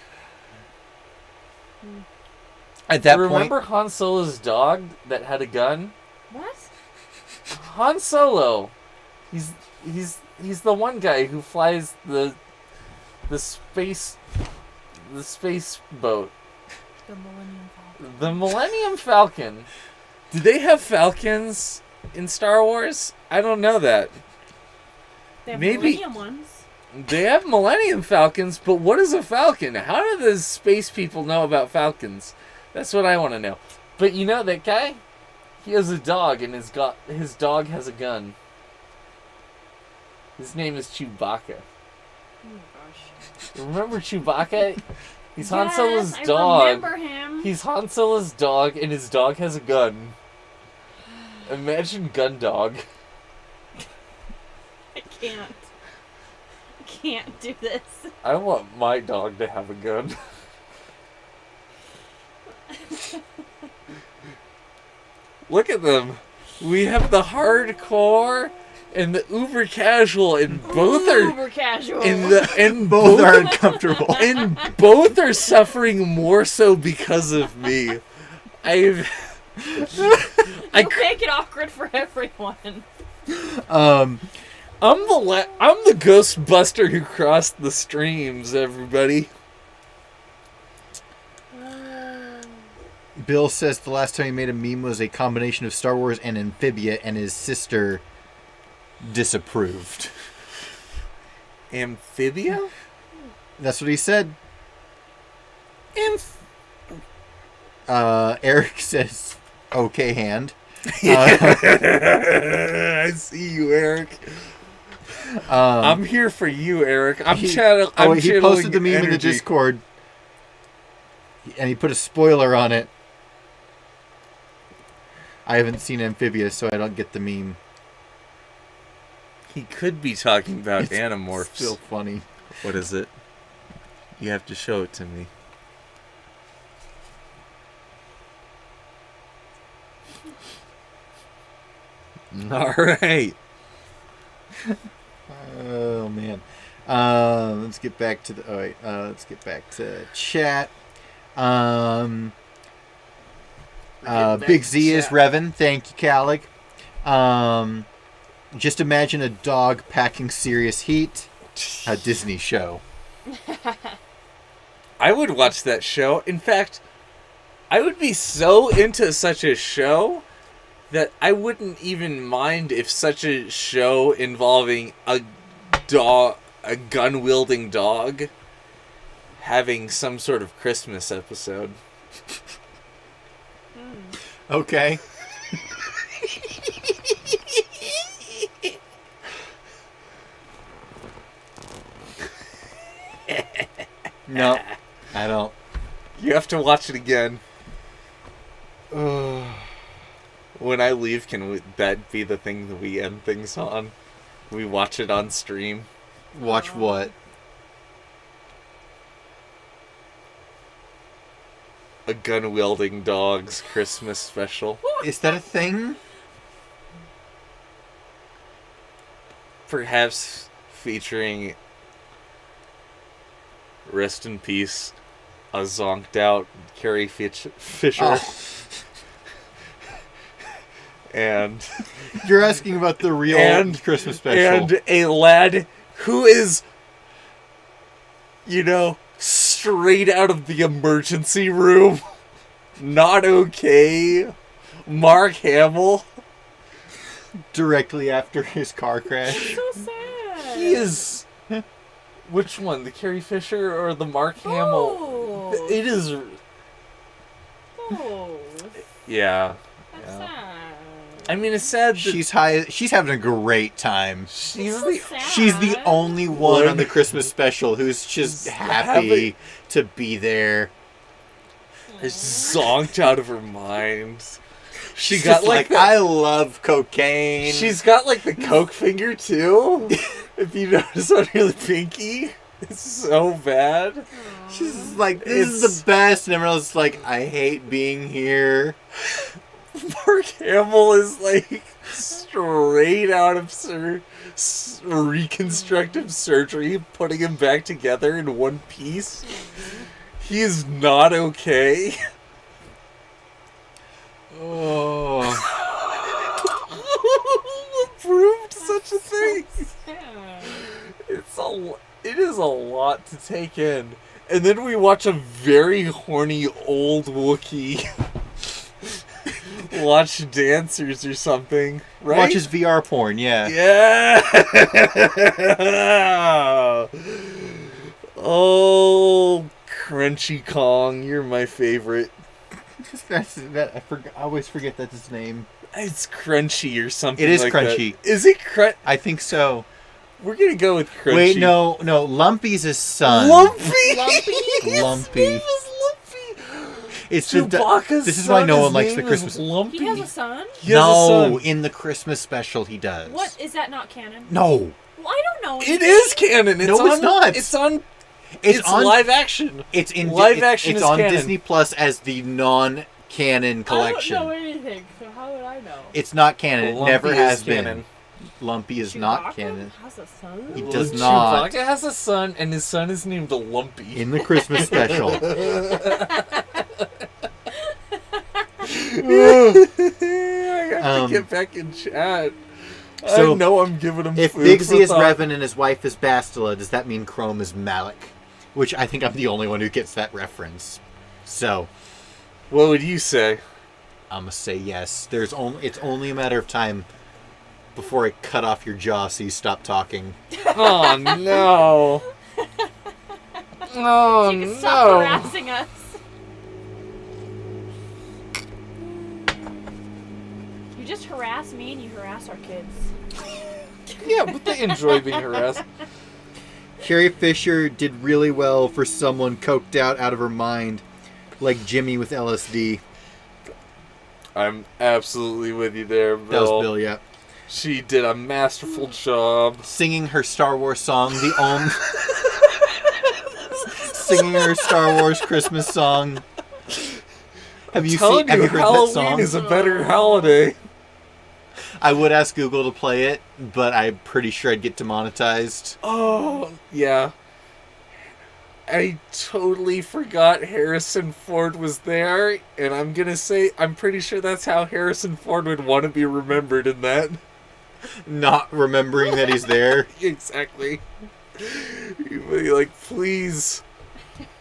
At that Remember Han Solo's dog that had a gun? What? Han Solo. He's the one guy who flies the space boat. The Millennium Falcon. The Millennium Falcon. Did they have Falcons in Star Wars? I don't know that. They have Maybe- Millennium ones. They have Millennium Falcons, but what is a Falcon? How do the space people know about Falcons? That's what I want to know. But you know that guy? He has a dog, and his dog has a gun. His name is Chewbacca. Oh my gosh. Remember Chewbacca? He's Han Yes, Solo's I dog. remember him. He's Han Solo's dog, and his dog has a gun. Imagine Gun Dog. I can't. I can't do this. I want my dog to have a gun. Look at them. We have the hardcore and the uber casual, and both are Uber casual. and Both are uncomfortable. and both are suffering more so because of me. I You make it awkward for everyone. Um, I'm the Ghostbuster who crossed the streams, everybody. Bill says the last time he made a meme was a combination of Star Wars and Amphibia, and his sister disapproved. Amphibia? That's what he said. Eric says, okay, hand. I see you, Eric. I'm here for you, Eric. I'm he channeling posted the meme in the energy. Discord, and he put a spoiler on it. I haven't seen Amphibia, so I don't get the meme. He could be talking about It's Animorphs. Still funny. What is it? You have to show it to me. All right. Oh man. Let's get back to the. All right. Let's get back to chat. Big Z is Revan. Thank you, Calic. Just imagine a dog packing serious heat. A Disney show. I would watch that show. In fact, I would be so into such a show that I wouldn't even mind if such a show involving a gun-wielding dog, having some sort of Christmas episode. Okay. No, I don't. You have to watch it again. When I leave, that be the thing that we end things on? We watch it on stream. Watch what? A gun-wielding dog's Christmas special. Is that a thing? Perhaps featuring, rest in peace, a zonked out Carrie Fisher. Oh. And You're asking about the real And- Christmas special. and a lad who is, straight out of the emergency room. Not okay. Mark Hamill. Directly after his car crash. So sad. He is. Which one? The Carrie Fisher or the Mark Hamill? Oh. It is. Oh. Yeah. That's Yeah. sad. I mean, it's sad that She's high. She's having a great time. she's So the. sad. She's the only one One- on the Christmas special who's just Just happy happy. to be there. is zonked out of her mind. She She's got just like, I love cocaine. she's got like the coke finger too. If you notice on her pinky, it's so bad. She's like, this is It's- the best, and everyone's like, I hate being here. Mark Hamill is like straight out of reconstructive surgery, putting him back together in one piece. He is not okay. Oh, Approved such a thing. Sad. It is a lot to take in. And then we watch a very horny old Wookiee watch dancers or something, right? Watches VR porn, yeah. Yeah. Oh, Crunchy Kong, you're my favorite. I always forget that's his name. It's Crunchy or something. It is like Crunchy. That. Is it Crunch? I think so. We're gonna go with Crunchy. Wait, no, Lumpy's his son. Lumpy. Lumpy. His name is Lumpy. It's Chewbacca's this is why son, no his one likes name the is Christmas. Lumpy. He has a son? He has a No, son. in the Christmas special he does. What? Is that not canon? No, Well, I don't know. It is canon. It's No, it's on, not. It's on. it's It's on live action. It's in live action It's is on canon. Disney Plus as the non-canon collection. I don't know anything, so how would I know? It's not canon. It Lumpy never is has canon. been. Lumpy is not Chewbacca canon. has a son? He does not. Chewbacca has a son, and his son is named Lumpy. In the Christmas special. I have to get back in chat. So, I know I'm giving him If food Biggsy for is thought. Revan and his wife is Bastila, does that mean Chrome is Malik? Which I think I'm the only one who gets that reference. So, What would you say? I'm gonna say yes. It's only a matter of time before I cut off your jaw so you stop talking. Oh no! Oh You can stop no! harassing us. You just harass me and you harass our kids. Yeah, but they enjoy being harassed. Carrie Fisher did really well for someone coked out of her mind, like Jimmy with LSD. I'm absolutely with you there, Bill. That was Bill, yeah. She did a masterful job. Singing her Star Wars song, singing her Star Wars Christmas song. Have you Telling have you, you heard that Halloween song? is a better holiday. I would ask Google to play it, but I'm pretty sure I'd get demonetized. Oh, yeah. I totally forgot Harrison Ford was there, and I'm gonna say I'm pretty sure that's how Harrison Ford would want to be remembered in that. Not remembering that he's there. Exactly. You'd be like, please,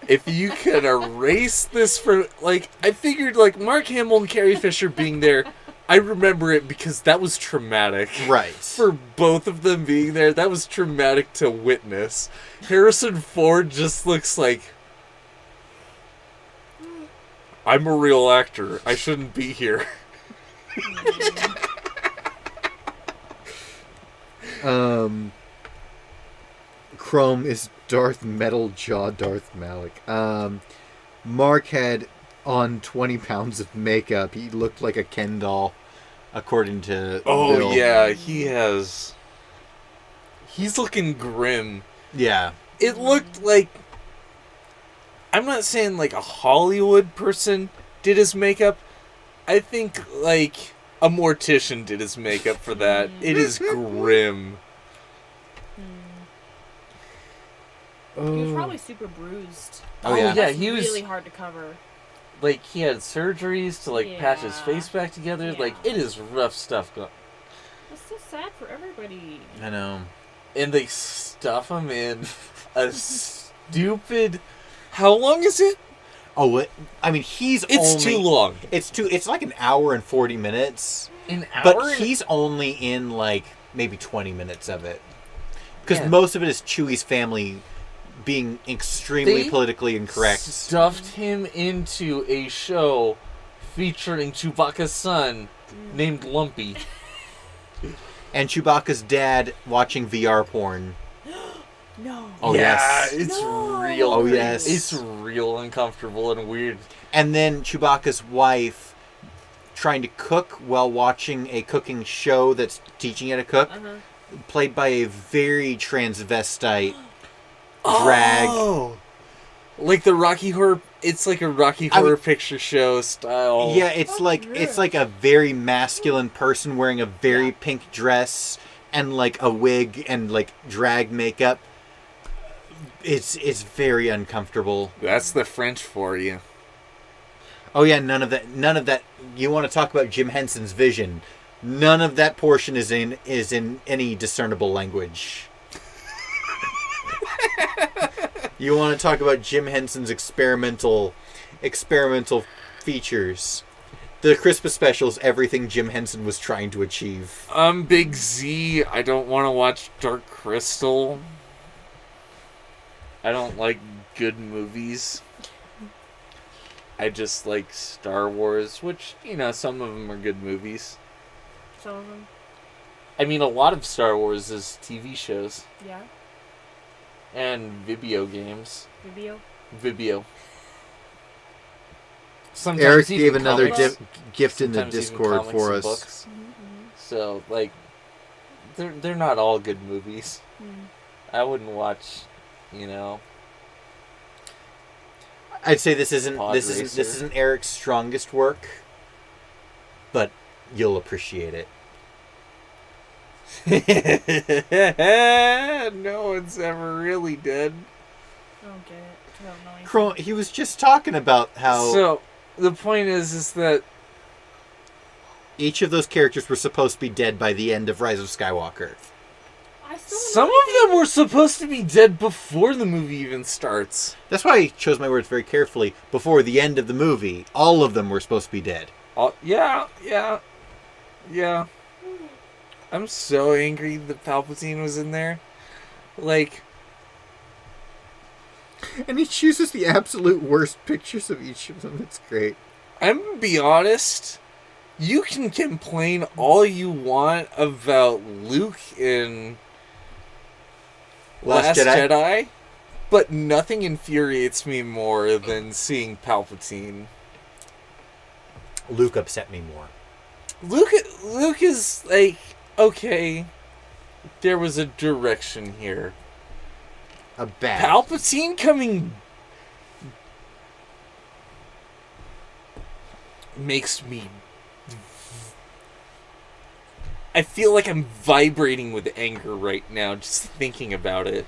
if you could erase this for, like, I figured, like, Mark Hamill and Carrie Fisher being there, I remember it because that was traumatic. Right. For both of them being there, that was traumatic to witness. Harrison Ford just looks like, I'm a real actor. I shouldn't be here. Chrome is Darth Metal Jaw Darth Malik. Mark had on 20 pounds of makeup. He looked like a Ken doll, according to Oh, Bill. yeah, he has. He's looking grim. Yeah. It looked like. I'm not saying like a Hollywood person did his makeup. I think like a mortician did his makeup for that. It is grim. He was probably super bruised. Oh, yeah. Yeah, That's he was. really hard to cover. Like, he had surgeries to, like, patch his Yeah. face back together. Yeah. Like, it is rough stuff. That's so sad for everybody. I know. And they stuff him in a stupid... How long is it? Oh, I mean, he's It's only... too long. It's like an hour and 40 minutes. An hour? But he's only in, like, maybe 20 minutes of it. Because Yeah. most of it is Chewie's family being extremely They politically incorrect. Stuffed him into a show featuring Chewbacca's son named Lumpy. And Chewbacca's dad watching VR porn. No. Oh, yeah, yes. it's No. real. Oh, creepy. yes. It's real uncomfortable and weird. And then Chewbacca's wife trying to cook while watching a cooking show that's teaching how to cook, played by a very transvestite drag. Oh, like the Rocky Horror. It's like a Rocky Horror Picture Show style. Yeah, it's like a very masculine person wearing a very pink dress and like a wig and like drag makeup. It's very uncomfortable. That's the French for you. Oh yeah, none of that. You want to talk about Jim Henson's vision? None of that portion is in any discernible language. You want to talk about Jim Henson's experimental features? The Christmas special is everything Jim Henson was trying to achieve. I'm Big Z. I don't want to watch Dark Crystal. I don't like good movies. I just like Star Wars, which, you know, some of them are good movies. Some of them. I mean, a lot of Star Wars is TV shows Yeah. and video games. Video. Vibio. Sometimes Eric even gave another comics. gift in the Sometimes even Discord comics for and us. books. So, like, they're not all good movies. I wouldn't watch, you know. I'd say this isn't Pod this Racer. isn't Eric's strongest work, but you'll appreciate it. No one's ever really did. I don't get it. I don't know anything. Chrome, he was just talking about how So the point is that each of those characters were supposed to be dead by the end of Rise of Skywalker. I still don't some know of them were supposed to be dead before the movie even starts. That's why I chose my words very carefully. Before the end of the movie, all of them were supposed to be dead. Yeah. I'm so angry that Palpatine was in there. Like, And he chooses the absolute worst pictures of each of them. It's great. I'm gonna be honest. You can complain all you want about Luke in Last Jedi, but nothing infuriates me more than seeing Palpatine. Luke upset me more. Luke is like, okay, there was a direction here. A bad. Palpatine coming makes me... I feel like I'm vibrating with anger right now just thinking about it.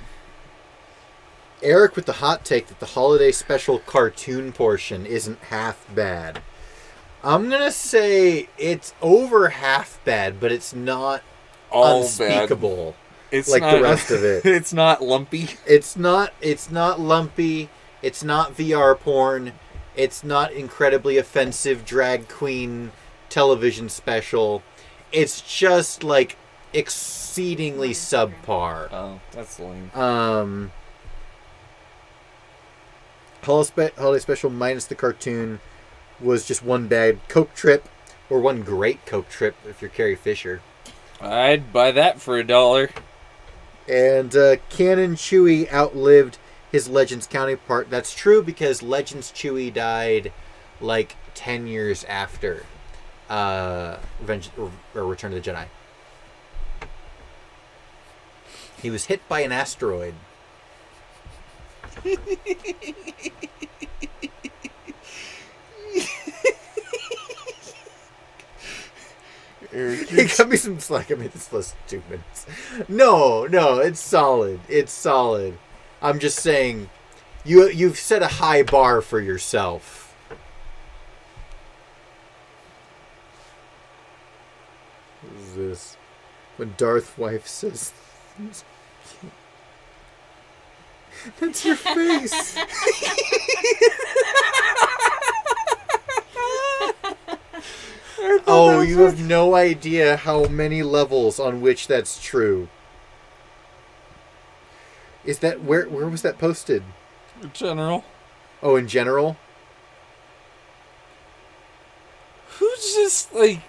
Eric with the hot take that the holiday special cartoon portion isn't half bad. I'm gonna say it's over half bad, but it's not All unspeakable. It's like not, the rest of it. It's not lumpy. It's not lumpy. It's not VR porn. It's not incredibly offensive drag queen television special. It's just like exceedingly subpar. Oh, that's lame. Holiday special minus the cartoon was just one bad Coke trip, or one great Coke trip if you're Carrie Fisher. I'd buy that for $1. And Canon Chewie outlived his Legends counterpart. That's true because Legends Chewie died like 10 years after Return of the Jedi. He was hit by an asteroid. He got me some slack. I made this list in 2 minutes. No, it's solid. It's solid. I'm just saying, you've set a high bar for yourself. What is this? When Darth wife says, "That's your face." Oh, you have no idea how many levels on which that's true. Is that where was that posted? General. Oh, in general? Who's just like...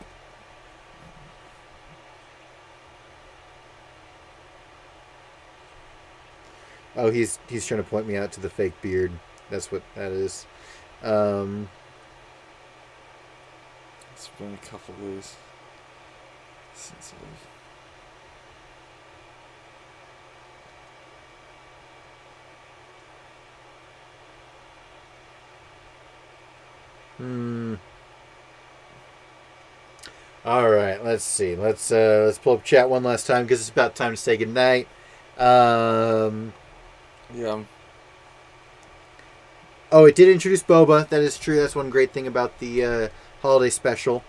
Oh, he's trying to point me out to the fake beard. That's what that is. It's been a couple days since I've... All right, let's see. Let's pull up chat one last time because it's about time to say goodnight. Yeah. Oh, it did introduce Boba. That is true. That's one great thing about the holiday special.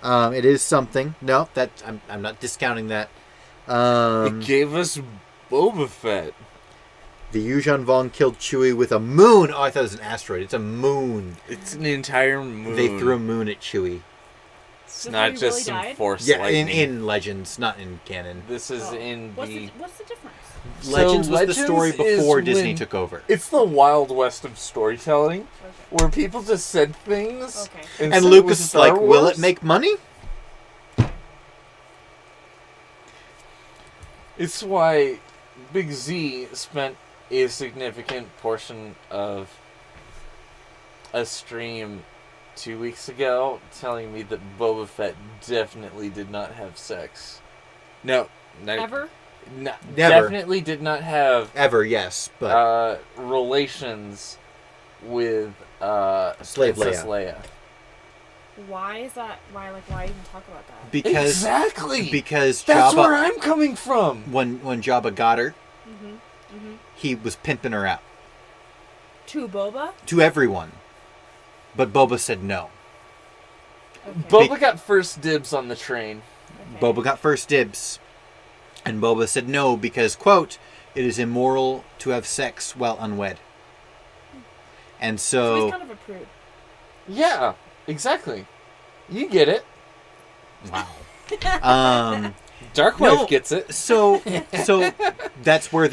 It is something. No, that I'm not discounting that. It gave us Boba Fett. The Yuuzhan Vong killed Chewie with a moon. Oh, I thought it was an asteroid. It's a moon. It's an entire moon. They threw a moon at Chewie. It's This not movie just really some died? force Yeah, lightning. in Legends, not in canon. This is Oh. in What's the... what's the difference? So Legends was the story Legends is before Disney when- took over. It's the Wild West of storytelling, Okay. where people just said things. Okay. And said it Lucas was is Star like, will Wars. it make money? It's why Big Z spent a significant portion of a stream 2 weeks ago telling me that Boba Fett definitely did not have sex. No. Ever? No, Never. definitely did not have Ever, yes, but relations with Slave Princess Leia. Leia. Why is that? Why even talk about that? because Exactly. because That's Jabba, where I'm coming from. when Jabba got her, Mm-hmm. he was pimping her out To Boba? to everyone, but Boba said no. Okay. Boba got first dibs on the train. Okay. Boba got first dibs, and Boba said no because, quote, it is immoral to have sex while unwed. And So he's so, kind of a prude. Yeah, exactly. You get it. wow. Dark No. Wife gets it. So that's where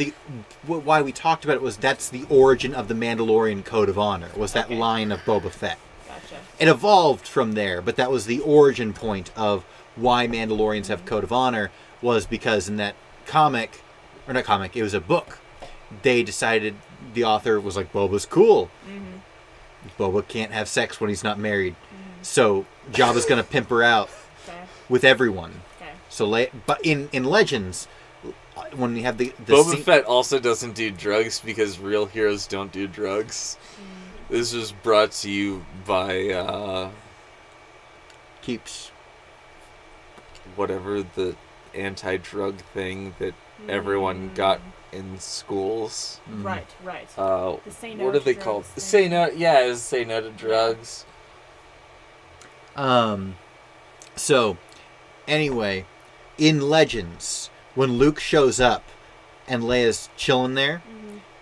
why we talked about it was that's the origin of the Mandalorian Code of Honor, was that Okay. line of Boba Fett. Gotcha. It evolved from there, but that was the origin point of why Mandalorians have Code of Honor, was because in that comic, or not comic, it was a book, they decided, the author was like, Boba's cool. Boba can't have sex when he's not married. So Jabba's going to pimp her out Okay. with everyone. Okay. So, but in Legends, when we have the Boba scene- Fett also doesn't do drugs because real heroes don't do drugs. This was brought to you by keeps whatever the anti-drug thing that everyone got in schools. Right. Right. Uh, The say no what are to they called? drugs Say thing. no. Yeah, it was say no to drugs. So, anyway, in Legends, when Luke shows up and Leia's chilling there,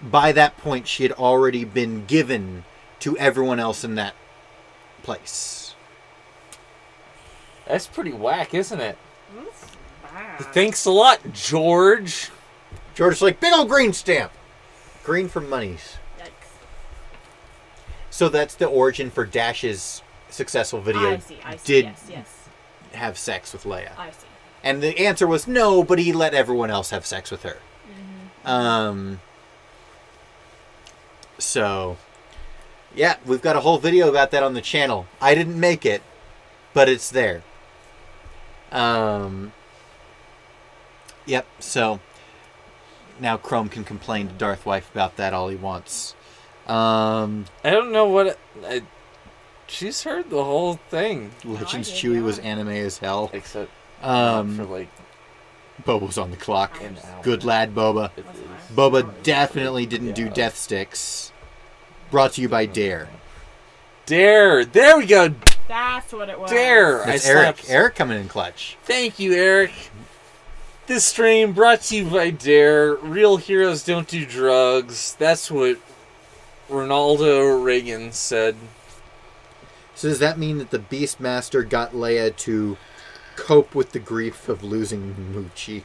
by that point she had already been given to everyone else in that place. That's pretty whack, isn't it? That's bad. Thanks a lot, George. George's like, big old green stamp. Green for monies. Yikes. So that's the origin for Dash's successful video. I see. Did Yes. have sex with Leia. I see. And the answer was no, but he let everyone else have sex with her. So, yeah, we've got a whole video about that on the channel. I didn't make it, but it's there. Yep, so now Chrome can complain to Darth Wife about that all he wants. I don't know what. She's heard the whole thing, Legends I did, Chewie yeah. was anime as hell. except for like Boba's on the clock. an hour. Good lad, Boba. It That's is. nice. Boba definitely didn't do Yeah. death sticks. Brought to you by Dare. Dare. There we go. That's what it was. Dare. That's I Eric. slapped- Eric coming in clutch. Thank you, Eric. This stream brought to you by Dare. Real heroes don't do drugs. That's what Ronaldo Reagan said. So does that mean that the Beastmaster got Leia to cope with the grief of losing Moochie?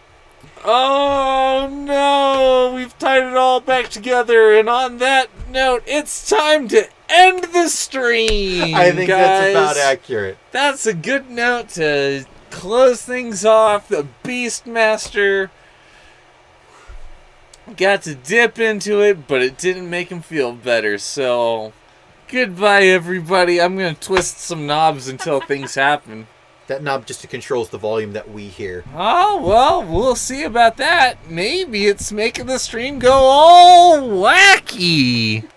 Oh no, we've tied it all back together, and on that note, it's time to end the stream. I think that's about guys. accurate. That's a good note to close things off. The Beastmaster got to dip into it, but it didn't make him feel better, so goodbye everybody. I'm gonna twist some knobs until things happen. That knob just controls the volume that we hear. Oh, well, we'll see about that. Maybe it's making the stream go all wacky.